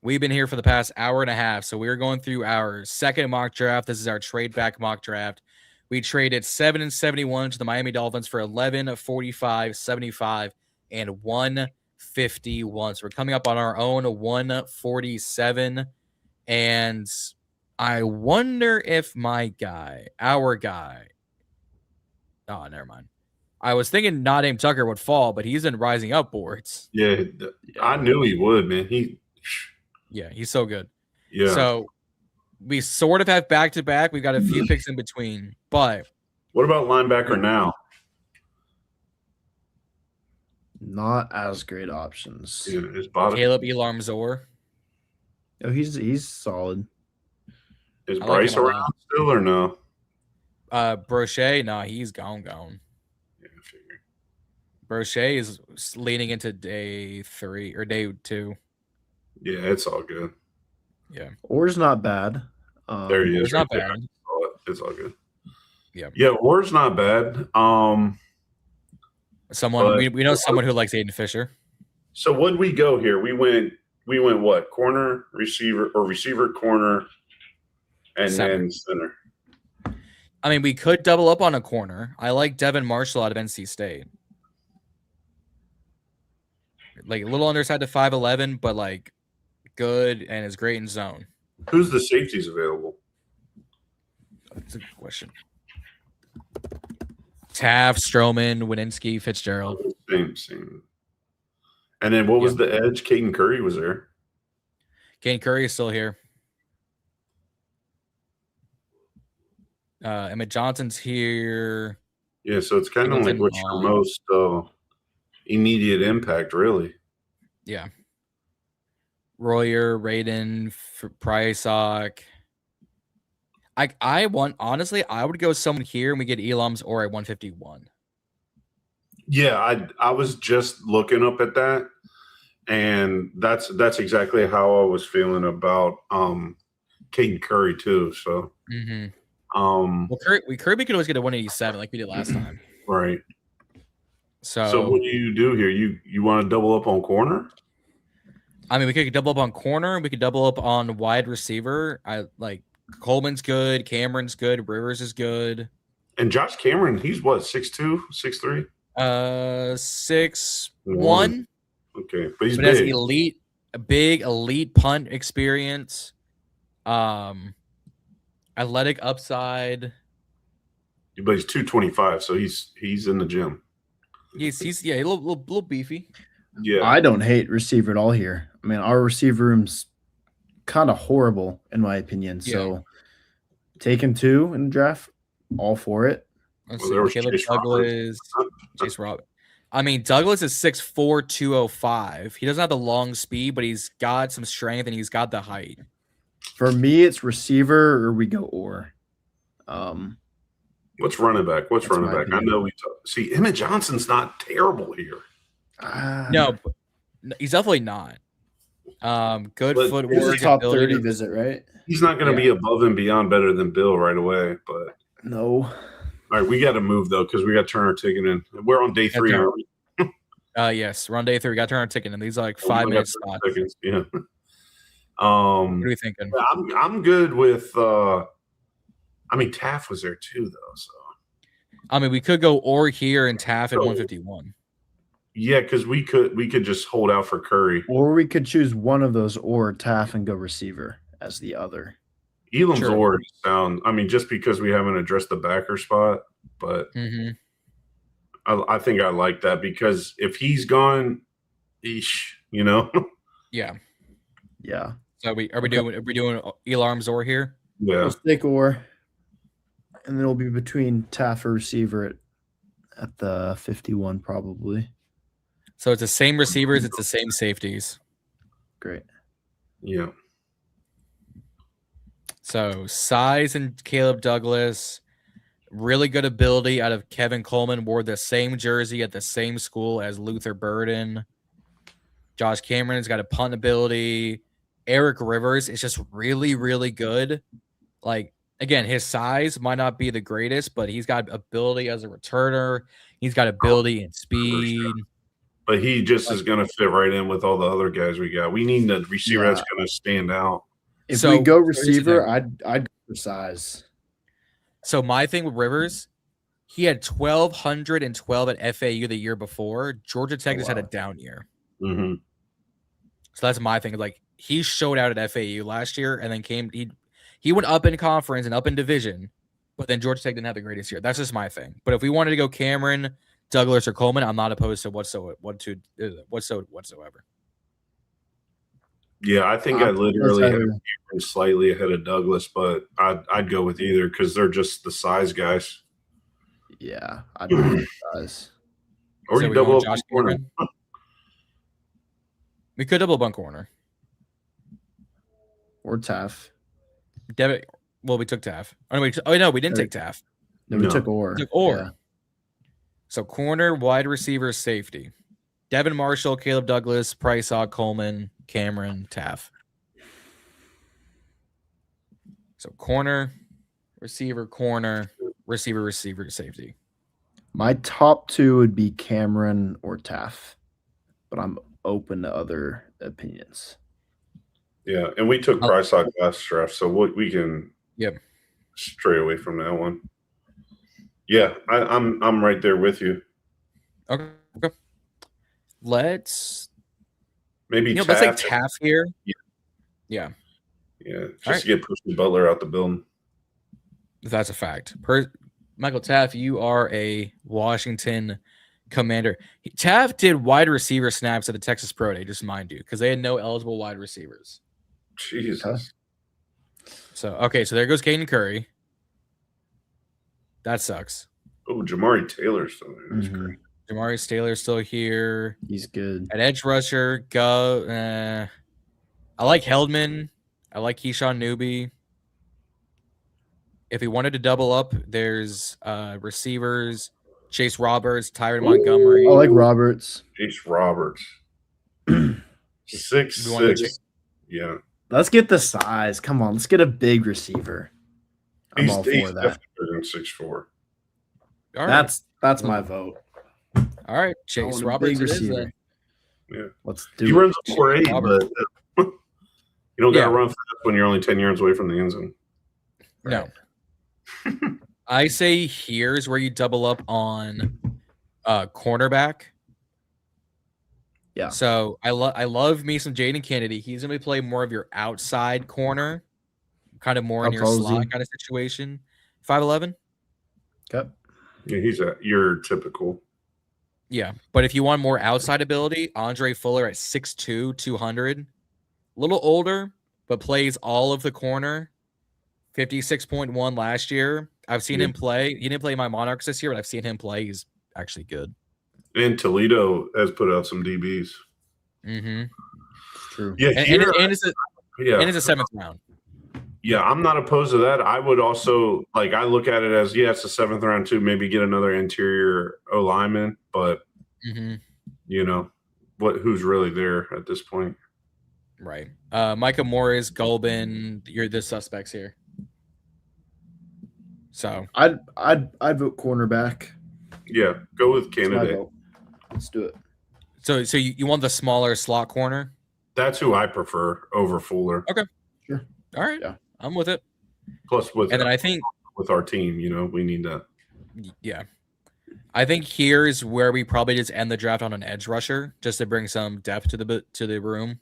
We've been here for the past hour and a half, so we're going through our second mock draft. This is our trade back mock draft. We traded 7 and 71 to the Miami Dolphins for 11, 45, 75, and 151. So we're coming up on our own 147. And I wonder if our guy. Oh, never mind. I was thinking Not Named Tucker would fall, but he's in rising up boards. Yeah, I knew he would, man. He's so good. Yeah. So we sort of have back to back. We've got a few picks in between, but what about linebacker now? Not as great options. Yeah, Caleb Elarmzor. Oh, he's solid. Is Bryce around still or no? Brochet, no, he's gone. Yeah, I figured. Brochet is leaning into day 3 or day 2. Yeah, it's all good. Yeah. Orr's not bad. There he is. Orr's not bad. It's all good. Yeah. Yeah, Orr's not bad. We know someone who likes Aiden Fisher. So what'd we go here? We went what? Corner, receiver, corner, and then center. I mean, we could double up on a corner. I like Devin Marshall out of NC State. Like a little underside to 5'11", but good and is great in zone. Who's the safeties available? That's a good question. Taft, Stroman, Wininski, Fitzgerald. Same. And then what was the edge? Caden Curry was there. Caden Curry is still here. Emmett Johnson's here. Yeah, so it's kind of like what's your most immediate impact, really. Yeah. Royer, Raiden, Prysock. I would go someone here and we get Elam's or at 151. Yeah, I was just looking up at that And that's exactly how I was feeling about Caden Curry too. So well, Kirby could always get a 187 like we did last time. Right. So what do you do here? You want to double up on corner? I mean, we could double up on corner. We could double up on wide receiver. I like Coleman's good. Cameron's good. Rivers is good. And Josh Cameron, he's what, 6'2", 6'3"? 6'1". Okay, but he's has big. elite punt experience. Athletic upside. But he's 225, so he's in the gym. He's a little beefy. Yeah, I don't hate receiver at all here. I mean, our receiver room's kind of horrible in my opinion. Yeah. So taking 2 in the draft, all for it. Let's see, Caleb Douglas, Chase Robert. I mean, Douglas is 6'4", 205. He doesn't have the long speed, but he's got some strength and he's got the height. For me, it's receiver or we go or. What's running back? What's running back? Opinion. I know we see Emmett Johnson's not terrible here. No, he's definitely not. Good footwork. He's a top 30 visit, right? He's not going to be above and beyond better than Bill right away, but no. All right, we got to move though because we got to turn our ticket in. We're on day 3. Yes, we're on day 3. We got to turn our ticket in. These are like 5-minute spots. Seconds. Yeah. What are you thinking? I'm good with. I mean, Taft was there too, though. So. I mean, we could go or here and Taft at 151. Yeah, because we could just hold out for Curry, or we could choose one of those or Taft and go receiver as the other. Elam's already sound. I mean, just because we haven't addressed the backer spot, but I think I like that because if he's gone, you know. Yeah. So are we doing Elarms or here? Yeah. Let's take or, and then it'll be between Taft or receiver at the 51 probably. So it's the same receivers, it's the same safeties. Great. Yeah. So size and Caleb Douglas, really good ability out of Kevin Coleman, wore the same jersey at the same school as Luther Burden. Josh Cameron's got a punt ability. Eric Rivers is just really, really good. Like, again, his size might not be the greatest, but he's got ability as a returner. He's got ability and speed. But he just is going to fit right in with all the other guys we got. We need a receiver that's going to stand out. If we go receiver, I'd go for size. So my thing with Rivers, he had 1,212 at FAU the year before. Georgia Tech just had a down year. Mm-hmm. So that's my thing. Like, he showed out at FAU last year and then he went up in conference and up in division, but then Georgia Tech didn't have the greatest year. That's just my thing. But if we wanted to go Cameron, Douglas, or Coleman, I'm not opposed to whatsoever. Yeah, I think I literally have Cameron slightly ahead of Douglas, but I'd go with either because they're just the size guys. Yeah, I'd go with size. Or so you double up Josh corner. We could double up on corner. Or Taft. Well, we took Taft. Oh, no, we didn't take Taft. No, we took or. Yeah. So corner, wide receiver, safety. Devin Marshall, Caleb Douglas, Priceock, Coleman, Cameron, Taft. So corner, receiver, safety. My top 2 would be Cameron or Taft, but I'm open to other opinions. Yeah, and we took Priceock last draft, so we can stray away from that one. Yeah, I'm right there with you. Okay. Let's maybe let's take Taft here. Yeah. Just to get Percy Butler out the building. That's a fact. Michael Taft, you are a Washington Commander. Taft did wide receiver snaps at the Texas Pro Day, just mind you, because they had no eligible wide receivers. Jesus. So there goes Caden Curry. That sucks. Oh, Jamari Taylor's still there. That's great. Jamari Taylor's still here. He's good. At edge rusher, I like Heldman. I like Keyshawn Newby. If he wanted to double up, there's receivers, Chase Roberts, Tyron Montgomery. I like Roberts. Chase Roberts. 6'6". Yeah. Let's get the size. Come on, let's get a big receiver. I'm all for that. Definitely 6'4". All right. That's my vote. All right, Chase Roberts it is then. Yeah. Let's do he it. runs a 4.8, but you don't got to run fast when you're only 10 yards away from the end zone. No. I say here's where you double up on cornerback. Yeah. So I love me some Jaden Kennedy. He's going to play more of your outside corner, kind of more in your slot kind of situation. 5'11". Okay. Yeah, he's your typical. Yeah, but if you want more outside ability, Andre Fuller at 6'2", 200. A little older, but plays all of the corner. 56.1 last year. I've seen him play. He didn't play my Monarchs this year, but I've seen him play. He's actually good. And Toledo has put out some DBs. Mm-hmm. True. Yeah, and it's a seventh round. Yeah, I'm not opposed to that. I would also I look at it as it's a seventh round too. Maybe get another interior O lineman, but who's really there at this point? Right. Micah Morris, Gulbin, you're the suspects here. So I'd vote cornerback. Yeah, go with candidate. Let's do it. So you want the smaller slot corner? That's who I prefer over Fuller. Okay. Sure. All right. Yeah. I'm with it. Plus then I think with our team, we need that. Yeah. I think here's where we probably just end the draft on an edge rusher just to bring some depth to the room.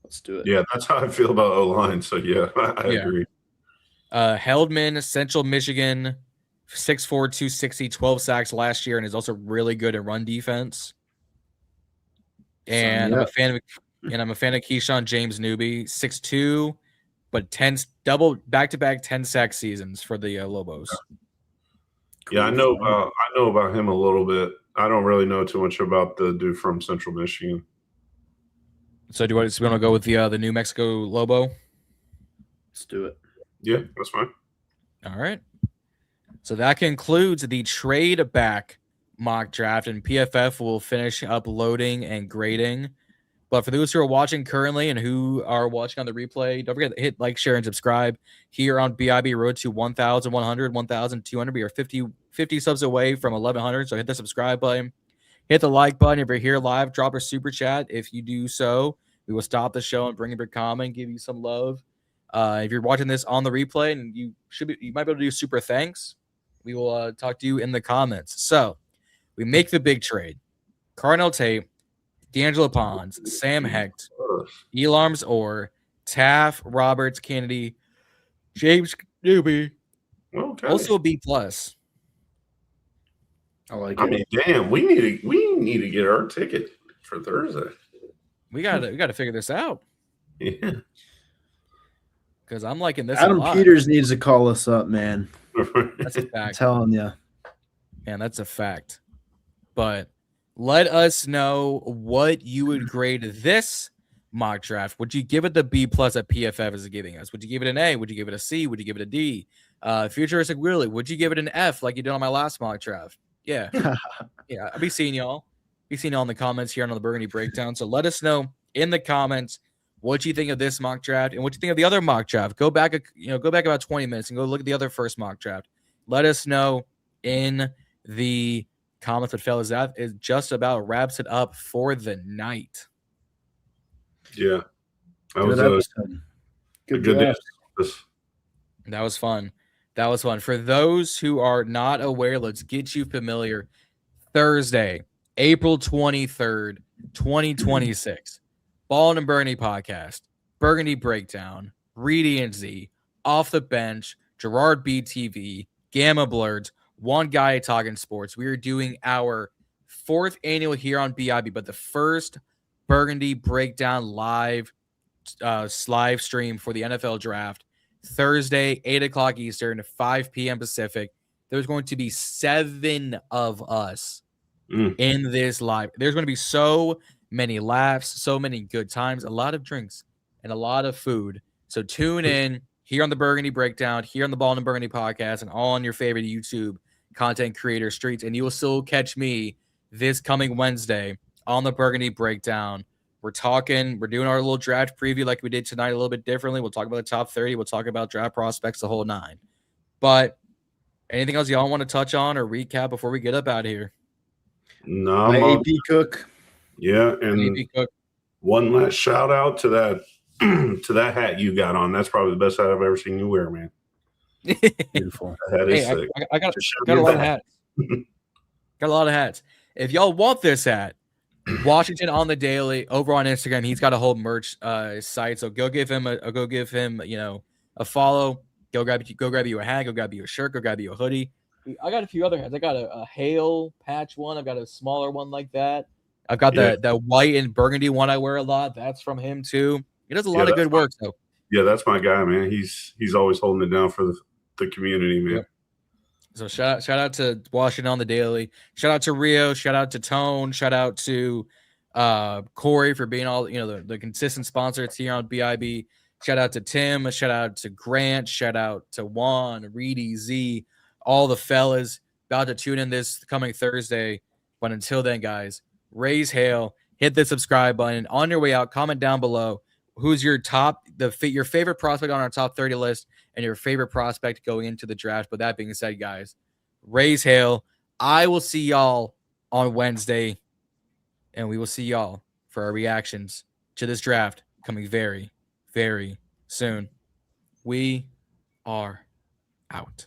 Let's do it. Yeah, that's how I feel about O-line. So yeah, I agree. Heldman, Central Michigan, 6'4", 260, 12 sacks last year, and is also really good at run defense. And I'm a fan of Keyshawn James Newby, 6'2", but 10 double back-to-back 10-sack seasons for the Lobos. Yeah, I know about him a little bit. I don't really know too much about the dude from Central Michigan. So do you want to go with the New Mexico Lobo? Let's do it. Yeah, that's fine. All right. So that concludes the trade back mock draft, and PFF will finish uploading and grading. But for those who are watching currently and who are watching on the replay, don't forget to hit like, share, and subscribe here on BIB Road to 1,100, 1,200. We are 50 subs away from 1,100, so hit the subscribe button. Hit the like button. If you're here live, drop a super chat. If you do so, we will stop the show and bring up your comment, give you some love. If you're watching this on the replay, and you might be able to do super thanks, we will talk to you in the comments. So we make the big trade. Carnell Tate, D'Angelo Pons, Sam Hecht, Elarms Orr, Taff, Roberts, Kennedy, James Newby. Okay. Also a B+. I like it. I mean, damn, we need to get our ticket for Thursday. We gotta figure this out. Yeah. Because I'm liking this. Adam Peters needs to call us up, man. That's a fact. I'm telling you. Man, that's a fact. But let us know what you would grade this mock draft. Would you give it the B+ that PFF is giving us? Would you give it an A? Would you give it a C? Would you give it a D? Futuristic Willie, would you give it an F like you did on my last mock draft? Yeah. Yeah. I'll be seeing y'all. Be seeing y'all in the comments here on the Burgundy Breakdown. So let us know in the comments what you think of this mock draft and what you think of the other mock draft. Go back about 20 minutes and go look at the other first mock draft. Let us know in the comments. But fellas, that is just about wraps it up for the night. Yeah. That was good day. That was fun. That was fun. For those who are not aware, let's get you familiar. Thursday, April 23rd, 2026. Ballin and Burgundy podcast, Burgundy Breakdown, Reedy and Z, Off the Bench, Gerard BTV, Gamma Blurred, One Guy Talking Sports. We are doing our 4th annual here on BIB, but the first Burgundy Breakdown live stream for the NFL draft. Thursday, 8 o'clock Eastern, 5 p.m. Pacific. There's going to be 7 of us in this live. There's going to be so many laughs, so many good times, a lot of drinks, and a lot of food. So tune in here on the Burgundy Breakdown, here on the Ballin and Burgundy podcast, and all on your favorite YouTube content creator streets. And you will still catch me this coming Wednesday on the Burgundy Breakdown, We're doing our little draft preview like we did tonight a little bit differently. We'll talk about the top 30. We'll talk about draft prospects, the whole 9. But anything else y'all want to touch on or recap before we get up out of here? No, AP Cook. Yeah, and AP Cook. One last shout out to that to that hat you got on. That's probably the best hat I've ever seen you wear, man. Beautiful. That hat is sick. I got a lot of hats. Got a lot of hats. If y'all want this hat, Washington on the Daily over on Instagram. He's got a whole merch site, so go give him a follow. Go grab you a hat. Go grab you a shirt. Go grab you a hoodie. I got a few other hats. I got a hail patch one. I've got a smaller one like that. I've got the white and burgundy one I wear a lot. That's from him too. He does a lot of good work. So yeah, that's my guy, man. He's always holding it down for the community, man. Yep. So shout out to Washington on the Daily. Shout out to Rio. Shout out to Tone. Shout out to Corey for being all the consistent sponsors here on BIB. Shout out to Tim. Shout out to Grant. Shout out to Juan, Reedy, Z, all the fellas about to tune in this coming Thursday. But until then, guys, raise hail. Hit the subscribe button. On your way out, comment down below who's your your favorite prospect on our top 30 list and your favorite prospect going into the draft. But that being said, guys, raise hail. I will see y'all on Wednesday, and we will see y'all for our reactions to this draft coming very, very soon. We are out.